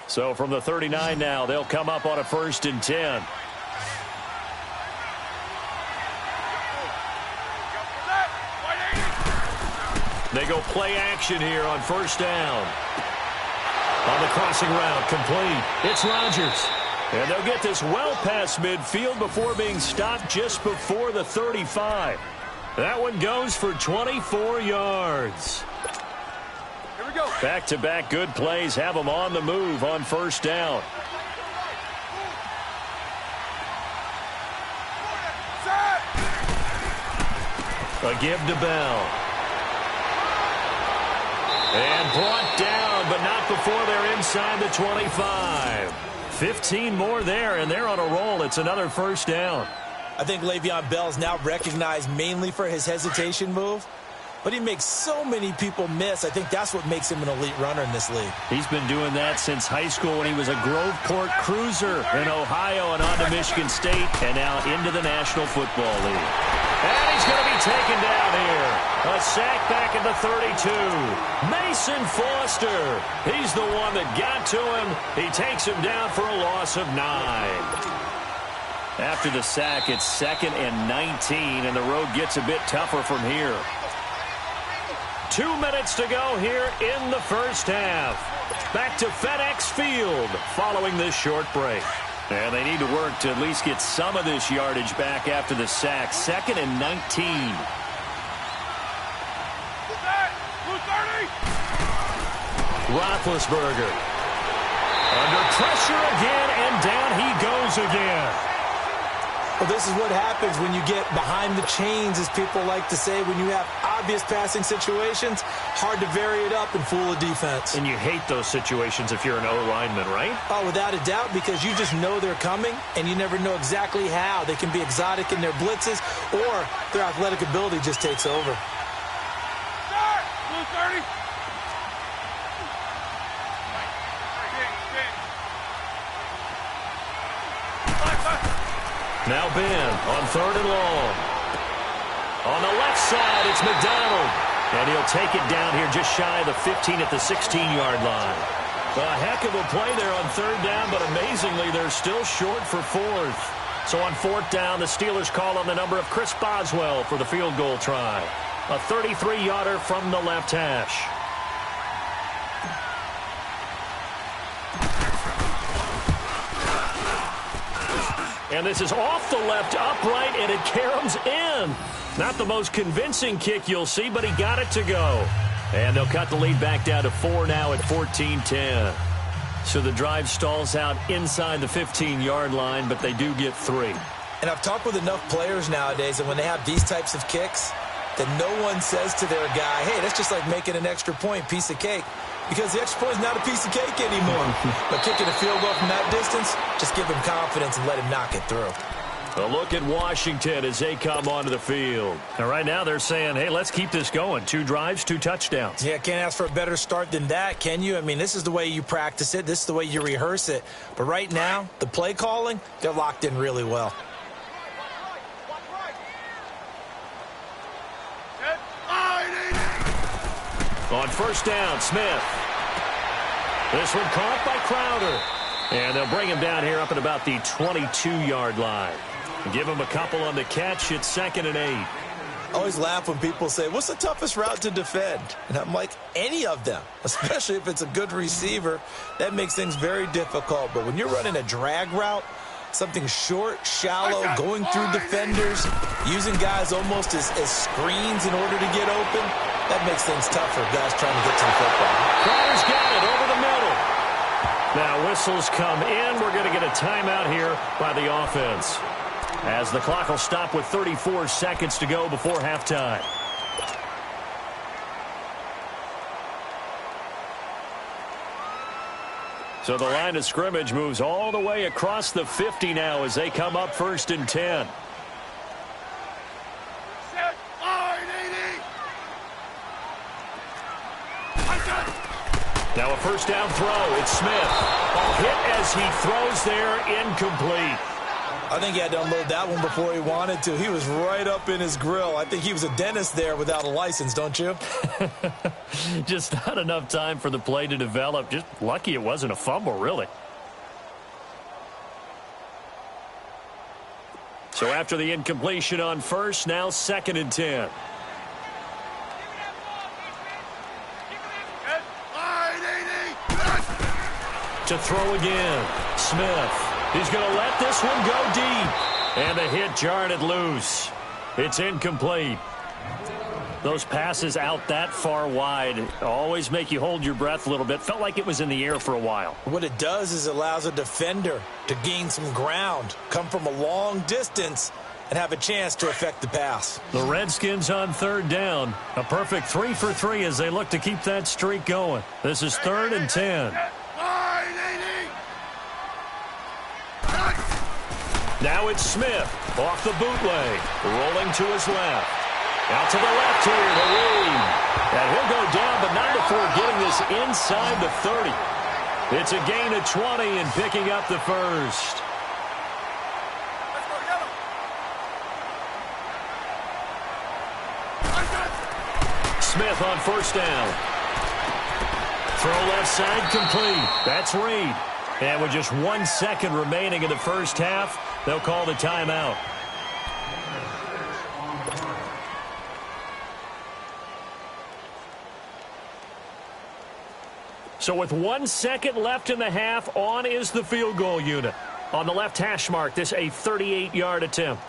So from the 39 now, they'll come up on a 1st and 10. They go play action here on 1st down. On the crossing route, complete. It's Rodgers. And they'll get this well past midfield before being stopped just before the 35. That one goes for 24 yards. Here we go. Back-to-back good plays have them on the move on 1st down. A give to Bell. And brought down, but not before they're inside the 25. 15 more there, and they're on a roll. It's another 1st down. I think Le'Veon Bell is now recognized mainly for his hesitation move, but he makes so many people miss. I think that's what makes him an elite runner in this league. He's been doing that since high school when he was a Groveport Cruiser in Ohio and on to Michigan State and now into the National Football League. And he's going to be taken down here. A sack back at the 32. Mason Foster. He's the one that got to him. He takes him down for a loss of 9. After the sack, it's 2nd and 19, and the road gets a bit tougher from here. 2 minutes to go here in the first half. Back to FedEx Field following this short break. And they need to work to at least get some of this yardage back after the sack. 2nd and 19. Roethlisberger. Under pressure again, and down he goes again. Well, this is what happens when you get behind the chains, as people like to say. When you have obvious passing situations, hard to vary it up and fool a defense. And you hate those situations if you're an O-lineman, right? Oh, without a doubt, because you just know they're coming, and you never know exactly how. They can be exotic in their blitzes, or their athletic ability just takes over. Blue 30. Now Ben on 3rd and long. On the left side, it's McDonald. And he'll take it down here just shy of the 15 at the 16-yard line. A heck of a play there on 3rd down, but amazingly, they're still short for 4th. So on 4th down, the Steelers call on the number of Chris Boswell for the field goal try. A 33-yarder from the left hash. And this is off the left upright, and it caroms in. Not the most convincing kick you'll see, but he got it to go. And they'll cut the lead back down to 4 now at 14-10. So the drive stalls out inside the 15-yard line, but they do get 3. And I've talked with enough players nowadays, and when they have these types of kicks, that no one says to their guy, hey, that's just like making an extra point, piece of cake. Because the extra point is not a piece of cake anymore. But kicking a field goal from that distance, just give him confidence and let him knock it through. A look at Washington as they come onto the field. And right now they're saying, hey, let's keep this going. 2 drives, 2 touchdowns. Yeah, can't ask for a better start than that, can you? I mean, this is the way you practice it. This is the way you rehearse it. But right now, the play calling, they're locked in really well. On 1st down, Smith. This one caught by Crowder. And they'll bring him down here up at about the 22-yard line. Give him a couple on the catch. It's 2nd and 8. I always laugh when people say, what's the toughest route to defend? And I'm like, any of them, especially if it's a good receiver. That makes things very difficult. But when you're running a drag route, something short, shallow, going through defenders, using guys almost as screens in order to get open, that makes things tough for guys trying to get to the football. Crowder's got it over the middle. Now whistles come in. We're going to get a timeout here by the offense, as the clock will stop with 34 seconds to go before halftime. So the line of scrimmage moves all the way across the 50 now as they come up 1st and 10. Now a 1st down throw. It's Smith. A hit as he throws there, incomplete. I think he had to unload that one before he wanted to. He was right up in his grill. I think he was a dentist there without a license, don't you? Just not enough time for the play to develop. Just lucky it wasn't a fumble, really. So after the incompletion on 1st, now 2nd and 10. To throw again. Smith. He's going to let this one go deep. And the hit jarred it loose. It's incomplete. Those passes out that far wide always make you hold your breath a little bit. Felt like it was in the air for a while. What it does is it allows a defender to gain some ground, come from a long distance, and have a chance to affect the pass. The Redskins on 3rd down. A perfect 3 for 3 as they look to keep that streak going. This is 3rd and 10. Now it's Smith off the bootleg, rolling to his left. Out to the left here to Reed. And he'll go down, but not before getting this inside the 30. It's a gain of 20 and picking up the 1st. Smith on 1st down. Throw left side complete. That's Reed. And with just 1 second remaining in the first half, They'll call the timeout. So with 1 second left in the half, on is the field goal unit. On the left hash mark, this a 38-yard attempt.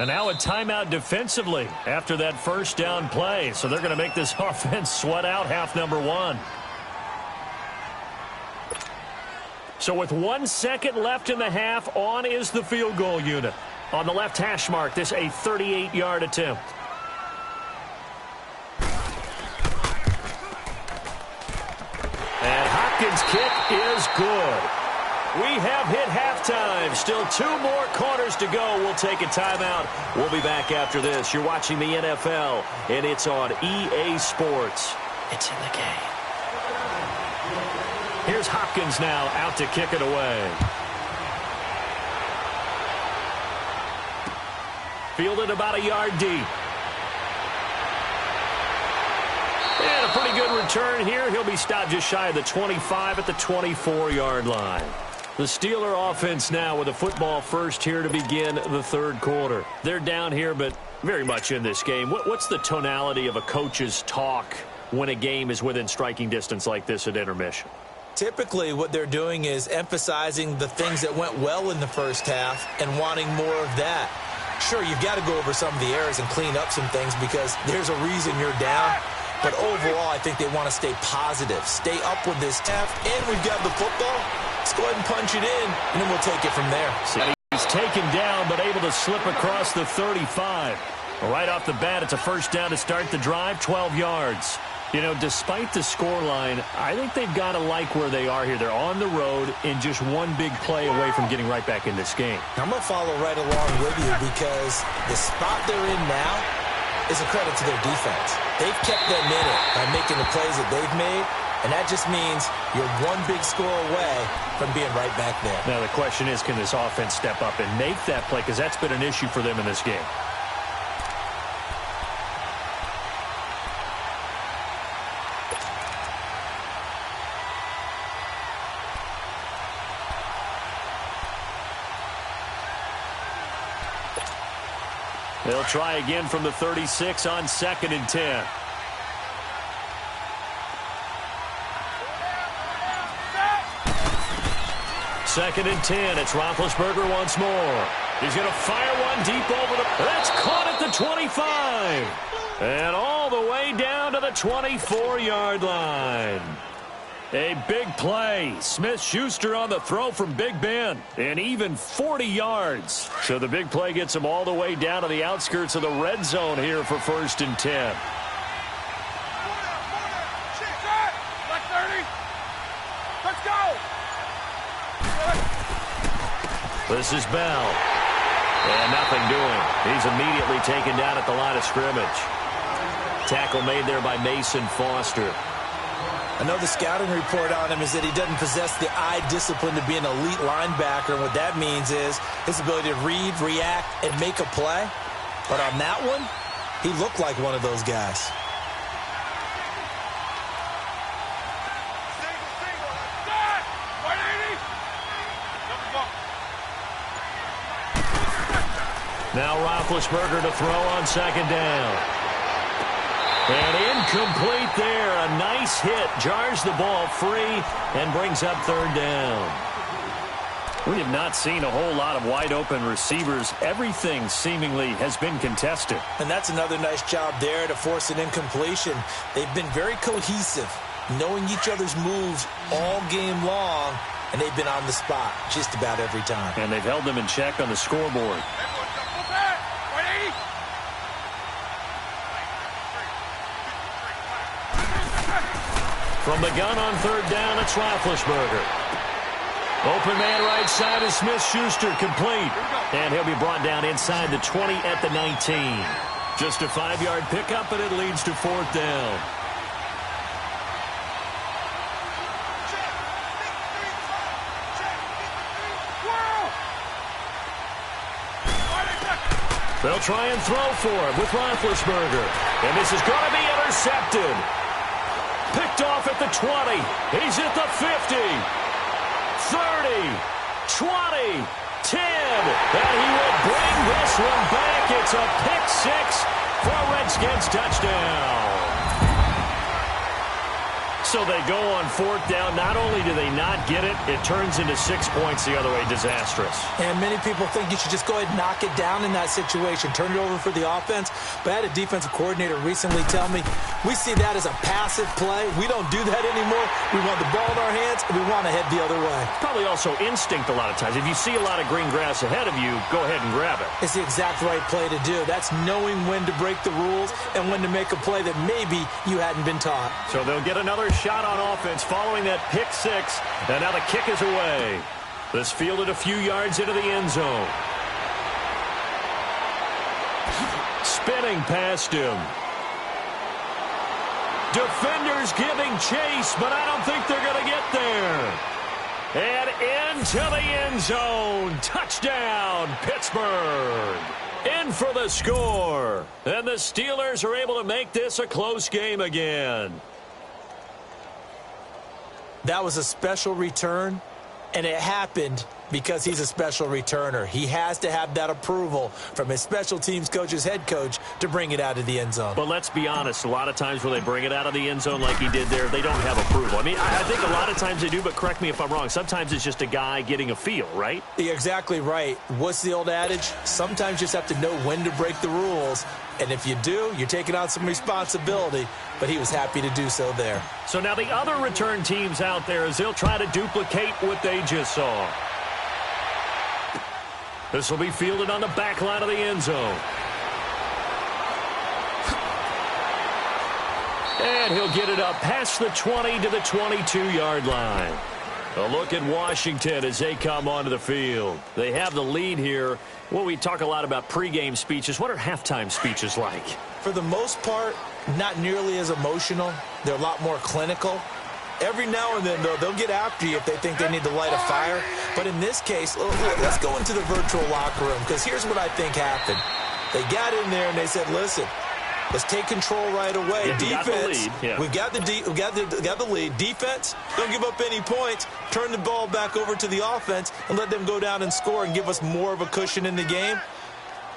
And now a timeout defensively after that first down play. So they're going to make this offense sweat out half number one. So with 1 second left in the half, on is the field goal unit. On the left hash mark, this a 38-yard attempt. And Hopkins' kick is good. We have hit halftime. Still 2 more quarters to go. We'll take a timeout. We'll be back after this. You're watching the NFL, and it's on EA Sports. It's in the game. Here's Hopkins now out to kick it away. Fielded about a yard deep. And a pretty good return here. He'll be stopped just shy of the 25 at the 24-yard line. The Steeler offense now with a football first here to begin the third quarter. They're down here, but very much in this game. What's the tonality of a coach's talk when a game is within striking distance like this at intermission? Typically, what they're doing is emphasizing the things that went well in the first half and wanting more of that. Sure, you've got to go over some of the errors and clean up some things because there's a reason you're down. But overall, I think they want to stay positive, stay up with this half, and we've got the football. Let's go ahead and punch it in, and then we'll take it from there. He's taken down, but able to slip across the 35. Right off the bat, it's a first down to start the drive, 12 yards. You know, despite the scoreline, I think they've got to like where they are here. They're on the road and just one big play away from getting right back in this game. I'm going to follow right along with you because the spot they're in now is a credit to their defense. They've kept them in it by making the plays that they've made, and that just means you're one big score away from being right back there. Now the question is, can this offense step up and make that play? Because that's been an issue for them in this game. They'll try again from the 36 on 2nd and 10. Second and 10. It's Roethlisberger once more. He's going to fire one deep over the... That's caught at the 25. And all the way down to the 24-yard line. A big play. Smith-Schuster on the throw from Big Ben. And even 40 yards. So the big play gets him all the way down to the outskirts of the red zone here for 1st and 10. Like 30. Let's go. This is Bell. And nothing doing. He's immediately taken down at the line of scrimmage. Tackle made there by Mason Foster. I know the scouting report on him is that he doesn't possess the eye discipline to be an elite linebacker. And what that means is his ability to read, react, and make a play. But on that one, he looked like one of those guys. Now Roethlisberger to throw on 2nd down. And incomplete there. A nice hit. Jars the ball free and brings up 3rd down. We have not seen a whole lot of wide-open receivers. Everything seemingly has been contested. And that's another nice job there to force an incompletion. They've been very cohesive, knowing each other's moves all game long, and they've been on the spot just about every time. And they've held them in check on the scoreboard. From the gun on 3rd down, it's Roethlisberger. Open man right side is Smith-Schuster, complete. And he'll be brought down inside the 20 at the 19. Just a 5-yard pickup, and it leads to 4th down. They'll try and throw for him with Roethlisberger. And this is going to be intercepted. Picked off at the 20. He's at the 50. 30, 20, 10, and he will bring this one back. It's a pick six for a Redskins touchdown. So they go on fourth down. Not only do they not get it, it turns into 6 points the other way. Disastrous. And many people think you should just go ahead and knock it down in that situation. Turn it over for the offense. But I had a defensive coordinator recently tell me, we see that as a passive play. We don't do that anymore. We want the ball in our hands, and we want to head the other way. Probably also instinct a lot of times. If you see a lot of green grass ahead of you, go ahead and grab it. It's the exact right play to do. That's knowing when to break the rules and when to make a play that maybe you hadn't been taught. So they'll get another shot on offense following that pick six, and now the kick is away. This fielded a few yards into the end zone. Spinning past him. Defenders giving chase, but I don't think they're going to get there. And into the end zone. Touchdown, Pittsburgh. In for the score. And the Steelers are able to make this a close game again. That was a special return, and it happened because he's a special returner. He has to have that approval from his special teams coach's head coach to bring it out of the end zone. But let's be honest, a lot of times when they bring it out of the end zone like he did there, they don't have approval. I mean, I think a lot of times they do, but correct me if I'm wrong. Sometimes it's just a guy getting a feel, right? You're exactly right. What's the old adage? Sometimes you just have to know when to break the rules. And if you do, you're taking on some responsibility. But he was happy to do so there. So now the other return teams out there as they'll try to duplicate what they just saw. This will be fielded on the back line of the end zone. And he'll get it up past the 20 to the 22-yard line. A look at Washington as they come onto the field. They have the lead here. Well, we talk a lot about pregame speeches. What are halftime speeches like? For the most part, not nearly as emotional. They're a lot more clinical. Every now and then, though, they'll get after you if they think they need to light a fire. But in this case, let's go into the virtual locker room, because here's what I think happened. They got in there and they said, listen, let's take control right away. Yeah, defense, we've got the lead. Defense, don't give up any points. Turn the ball back over to the offense and let them go down and score and give us more of a cushion in the game.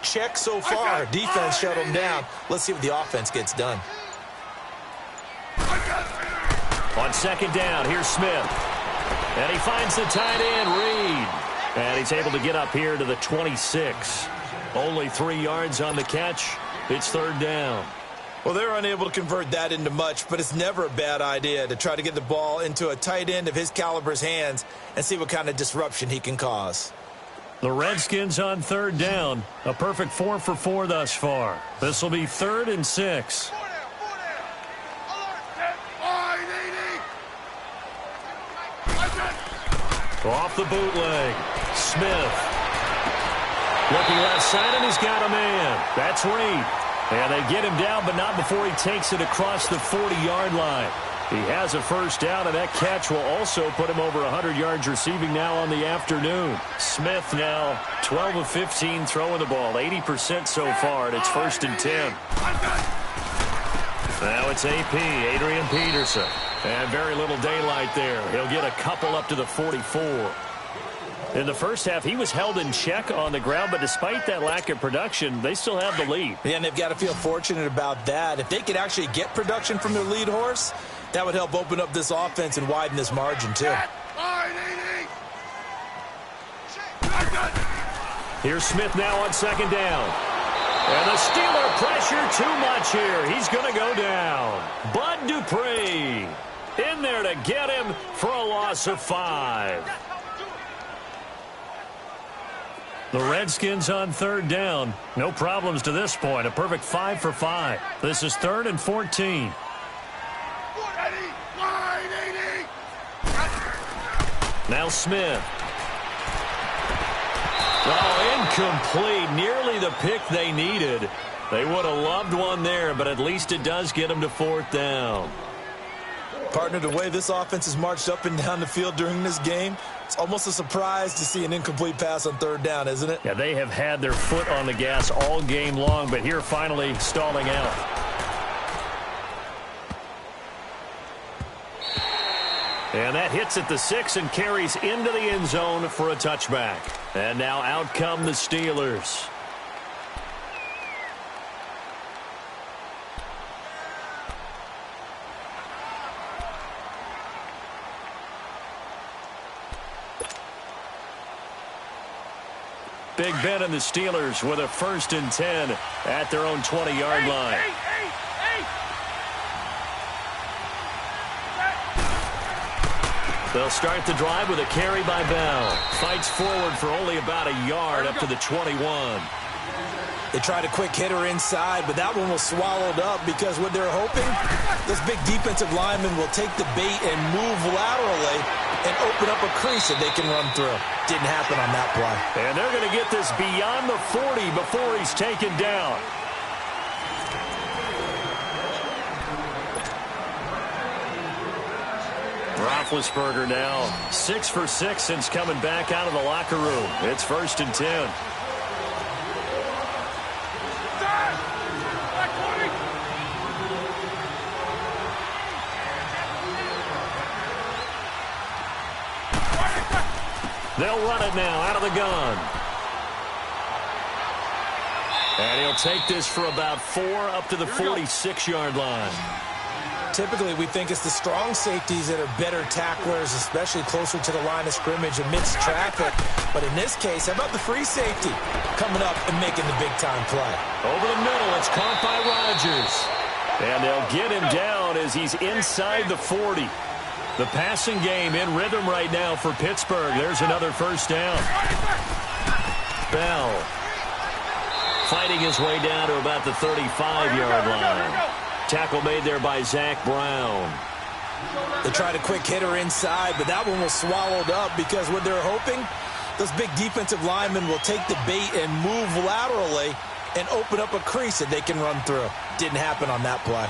Check so far. Defense shut them down. Let's see what the offense gets done. On second down, here's Smith. And he finds the tight end, Reed. And he's able to get up here to the 26. Only 3 yards on the catch. It's third down. Well, they're unable to convert that into much, but it's never a bad idea to try to get the ball into a tight end of his caliber's hands and see what kind of disruption he can cause. The Redskins on third down. A perfect 4 for 4 thus far. This will be 3rd and 6. Off the bootleg. Smith. Looking left side, and he's got a man. That's Reed. And they get him down, but not before he takes it across the 40-yard line. He has a first down, and that catch will also put him over 100 yards receiving now on the afternoon. Smith now 12 of 15 throwing the ball, 80% so far, and it's 1st and 10. Now it's AP, Adrian Peterson. And very little daylight there. He'll get a couple up to the 44. In the first half, he was held in check on the ground, but despite that lack of production, they still have the lead. Yeah, and they've got to feel fortunate about that. If they could actually get production from their lead horse, that would help open up this offense and widen this margin, too. Here's Smith now on second down. And the Steeler pressure too much here. He's going to go down. Bud Dupree in there to get him for a loss of 5. The Redskins on third down. No problems to this point. A perfect 5 for 5. This is 3rd and 14. Now Smith. Oh, incomplete. Nearly the pick they needed. They would have loved one there, but at least it does get them to 4th down. Partner, the way this offense has marched up and down the field during this game, it's almost a surprise to see an incomplete pass on third down, isn't it? Yeah, they have had their foot on the gas all game long, but here finally stalling out. And that hits at the 6 and carries into the end zone for a touchback. And now out come the Steelers. Big Ben and the Steelers with a 1st and 10 at their own 20-yard line. They'll start the drive with a carry by Bell. Fights forward for only about a yard up to the 21. They tried a quick hitter inside, but that one was swallowed up because what they're hoping, this big defensive lineman will take the bait and move laterally and open up a crease that they can run through. Didn't happen on that play. And they're going to get this beyond the 40 before he's taken down. Roethlisberger now 6 for 6 since coming back out of the locker room. It's 1st and 10. They'll run it now out of the gun. And he'll take this for about 4 up to the 46-yard line. Typically, we think it's the strong safeties that are better tacklers, especially closer to the line of scrimmage amidst traffic. But in this case, how about the free safety coming up and making the big-time play? Over the middle, it's caught by Rodgers. And they'll get him down as he's inside the 40. The passing game in rhythm right now for Pittsburgh. There's another 1st down. Bell fighting his way down to about the 35-yard line. Tackle made there by Zach Brown. They tried a quick hitter inside, but that one was swallowed up because what they're hoping, those big defensive linemen will take the bait and move laterally and open up a crease that they can run through. Didn't happen on that play.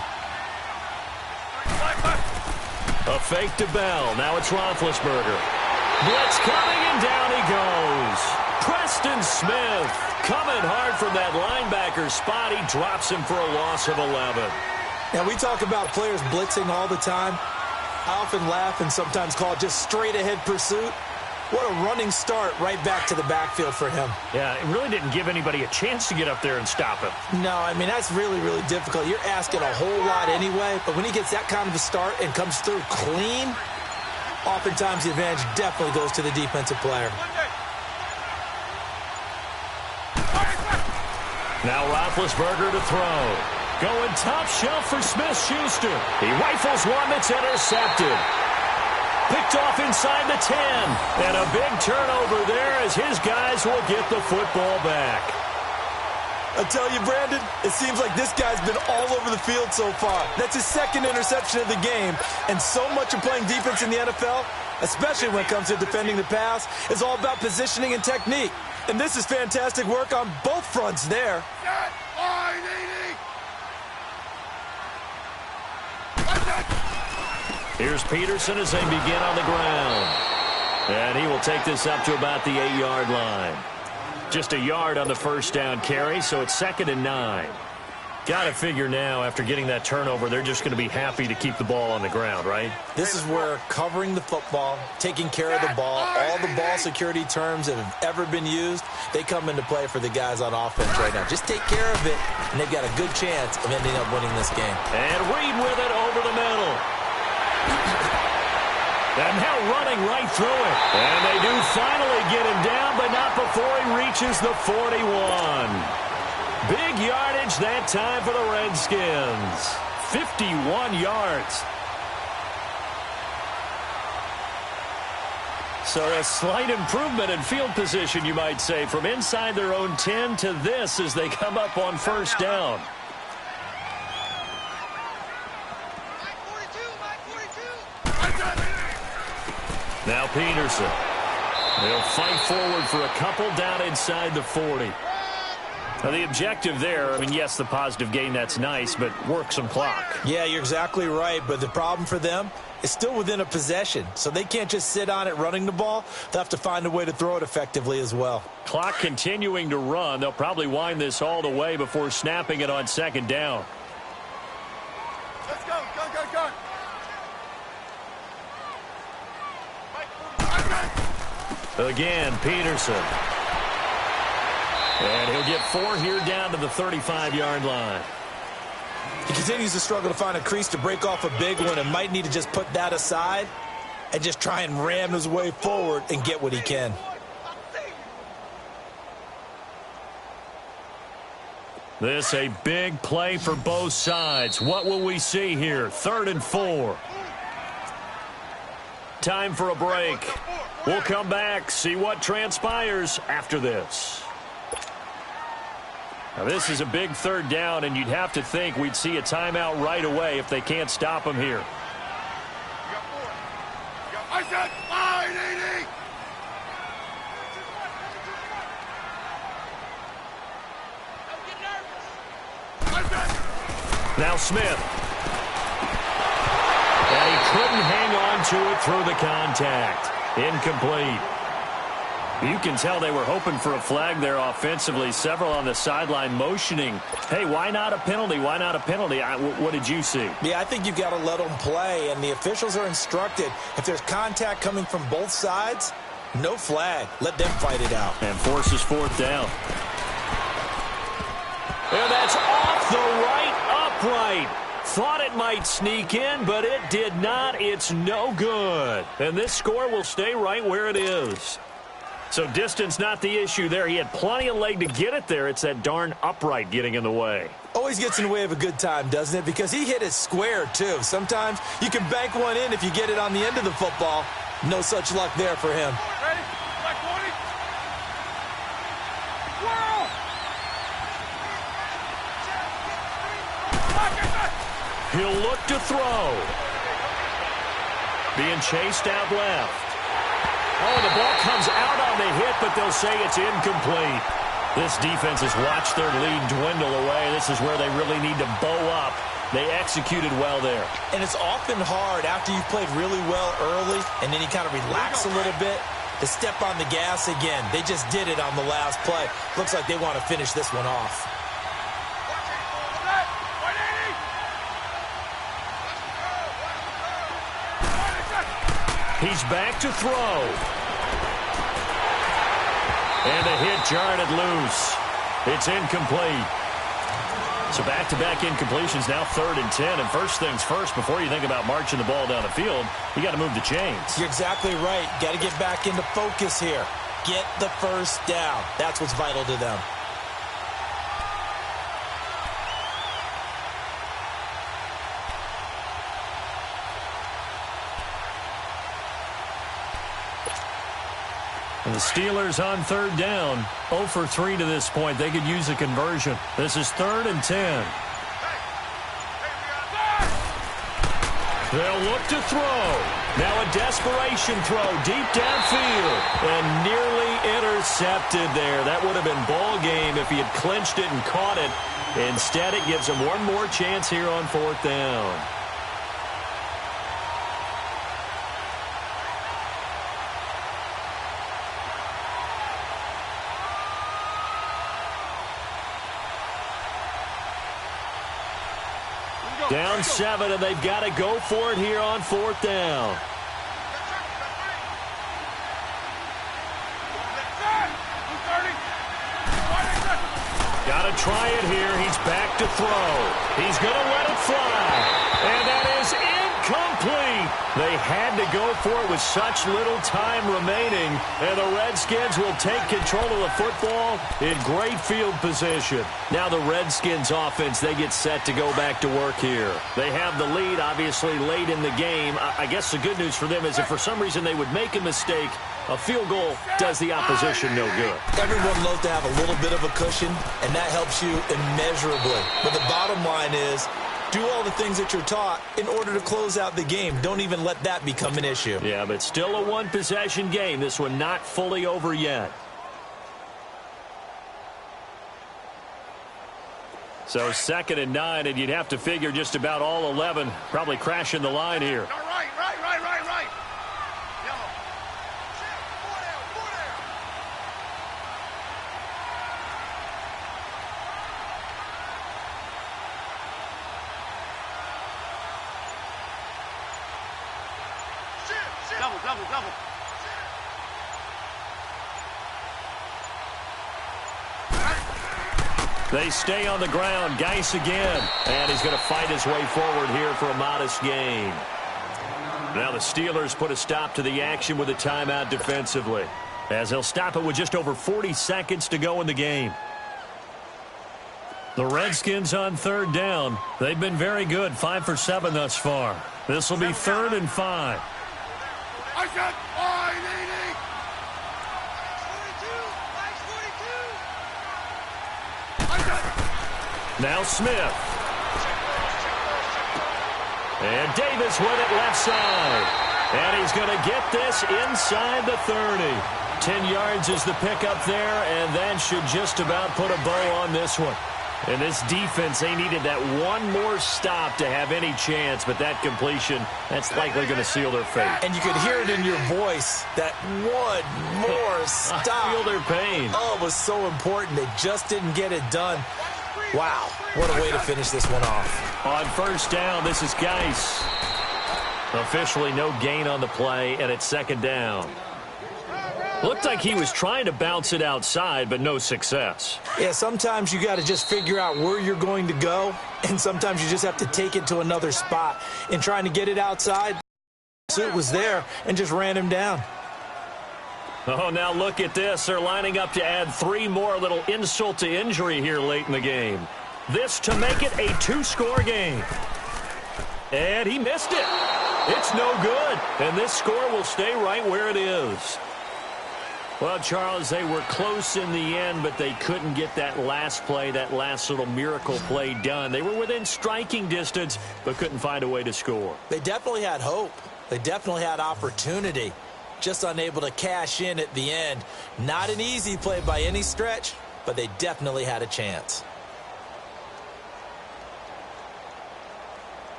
A fake to Bell. Now it's Roethlisberger. Blitz coming, and down he goes. Preston Smith coming hard from that linebacker spot. He drops him for a loss of 11. Now, we talk about players blitzing all the time. I often laugh and sometimes call it just straight-ahead pursuit. What a running start right back to the backfield for him. Yeah, it really didn't give anybody a chance to get up there and stop him. No, I mean, that's really, really difficult. You're asking a whole lot anyway, but when he gets that kind of a start and comes through clean, oftentimes the advantage definitely goes to the defensive player. Now Roethlisberger to throw. Going top shelf for Smith-Schuster. He rifles one that's intercepted. Picked off inside the 10. And a big turnover there as his guys will get the football back. I tell you, Brandon, it seems like this guy's been all over the field so far. That's his 2nd interception of the game. And so much of playing defense in the NFL, especially when it comes to defending the pass, is all about positioning and technique. And this is fantastic work on both fronts there. Here's Peterson as they begin on the ground. And he will take this up to about the 8-yard line. Just a yard on the 1st down carry, so it's 2nd and 9. Got to figure now, after getting that turnover, they're just going to be happy to keep the ball on the ground, right? This is where covering the football, taking care of the ball, all the ball security terms that have ever been used, they come into play for the guys on offense right now. Just take care of it, and they've got a good chance of ending up winning this game. And Reed with it over the middle. And now running right through it. And they do finally get him down, but not before he reaches the 41. Big yardage that time for the Redskins. 51 yards. So a slight improvement in field position, you might say, from inside their own 10 to this as they come up on 1st down. Now Peterson. They'll fight forward for a couple down inside the 40. Now the objective there, I mean, yes, the positive gain, that's nice, but work some clock. Yeah, you're exactly right, but the problem for them is still within a possession, so they can't just sit on it running the ball. They'll have to find a way to throw it effectively as well. Clock continuing to run. They'll probably wind this all the way before snapping it on 2nd down. Let's go, go, go, go. Again, Peterson. And he'll get 4 here down to the 35-yard line. He continues to struggle to find a crease to break off a big one and might need to just put that aside and just try and ram his way forward and get what he can. This a big play for both sides. What will we see here? 3rd and 4. Time for a break. We'll come back, see what transpires after this. Now, this is a big 3rd down, and you'd have to think we'd see a timeout right away if they can't stop him here. I said 580! Now Smith. And he couldn't hang on to it through the contact. Incomplete. You can tell they were hoping for a flag there offensively. Several on the sideline motioning. Hey, why not a penalty? Why not a penalty? What did you see? Yeah, I think you've got to let them play, and the officials are instructed. If there's contact coming from both sides, no flag. Let them fight it out. And forces 4th down. And that's off the right upright. Thought it might sneak in, but it did not. It's no good. And this score will stay right where it is. So distance not the issue there. He had plenty of leg to get it there. It's that darn upright getting in the way. Always gets in the way of a good time, doesn't it? Because he hit it square, too. Sometimes you can bank one in if you get it on the end of the football. No such luck there for him. Ready? Black 20. Whoa! He'll look to throw. Being chased out left. Oh, the ball comes out on the hit, but they'll say it's incomplete. This defense has watched their lead dwindle away. This is where they really need to bow up. They executed well there. And it's often hard after you've played really well early and then you kind of relax a little bit to step on the gas again. They just did it on the last play. Looks like they want to finish this one off. He's back to throw. And the hit jarred it loose. It's incomplete. So back-to-back incompletions, now 3rd and 10. And first things first, before you think about marching the ball down the field, you got to move the chains. You're exactly right. Got to get back into focus here. Get the first down. That's what's vital to them. And the Steelers on 3rd down, 0 for 3 to this point. They could use a conversion. This is 3rd and 10. They'll look to throw. Now a desperation throw deep downfield. And nearly intercepted there. That would have been ball game if he had clinched it and caught it. Instead, it gives him one more chance here on 4th down. Down 7, and they've got to go for it here on 4th down. Got to try it here. He's back to throw. He's going to let it fly. And that is incomplete. They had to go for it with such little time remaining. And the Redskins will take control of the football in great field position. Now the Redskins offense, they get set to go back to work here. They have the lead, obviously, late in the game. I guess the good news for them is if for some reason they would make a mistake, a field goal does the opposition no good. Everyone loves to have a little bit of a cushion, and that helps you immeasurably. But the bottom line is, do all the things that you're taught in order to close out the game. Don't even let that become an issue. Yeah, but still a one-possession game. This one not fully over yet. So 2nd and 9, and you'd have to figure just about all 11 probably crashing the line here. Right. Yellow. Four down. Double. They stay on the ground. Geis again. And he's going to fight his way forward here for a modest gain. Now the Steelers put a stop to the action with a timeout defensively, as they'll stop it with just over 40 seconds to go in the game. The Redskins on third down. They've been very good, 5 for 7 thus far. This will be 3rd and 5. I said, Now Smith. And Davis with it left side. And he's going to get this inside the 30. 10 yards is the pickup there, and that should just about put a bow on this one. And this defense, they needed that one more stop to have any chance, but that completion, that's likely going to seal their fate. And you could hear it in your voice, that one more stop. I feel their pain. Oh, it was so important. They just didn't get it done. Wow, what a way to finish this one off. On first down, this is Geis. Officially no gain on the play, and it's 2nd down. Looked like he was trying to bounce it outside, but no success. Yeah, sometimes you got to just figure out where you're going to go, and sometimes you just have to take it to another spot. In trying to get it outside, Suit was there and just ran him down. Oh, now look at this. They're lining up to add 3 more, little insult to injury here late in the game. This to make it a 2-score game. And he missed it. It's no good. And this score will stay right where it is. Well, Charles, they were close in the end, but they couldn't get that last play, that last little miracle play done. They were within striking distance, but couldn't find a way to score. They definitely had hope. They definitely had opportunity. Just unable to cash in at the end. Not an easy play by any stretch, but they definitely had a chance.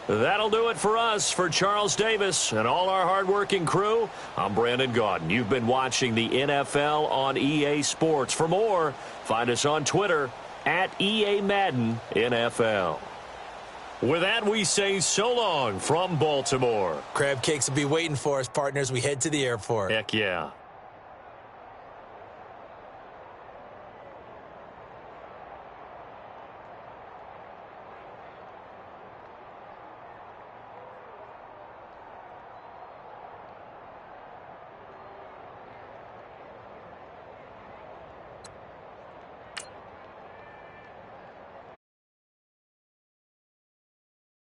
That'll do it for us. For Charles Davis and all our hardworking crew, I'm Brandon Gaudin. You've been watching the NFL on EA Sports. For more, find us on Twitter at EA Madden NFL. With that, we say so long from Baltimore. Crab cakes will be waiting for us, partners. We head to the airport. Heck yeah.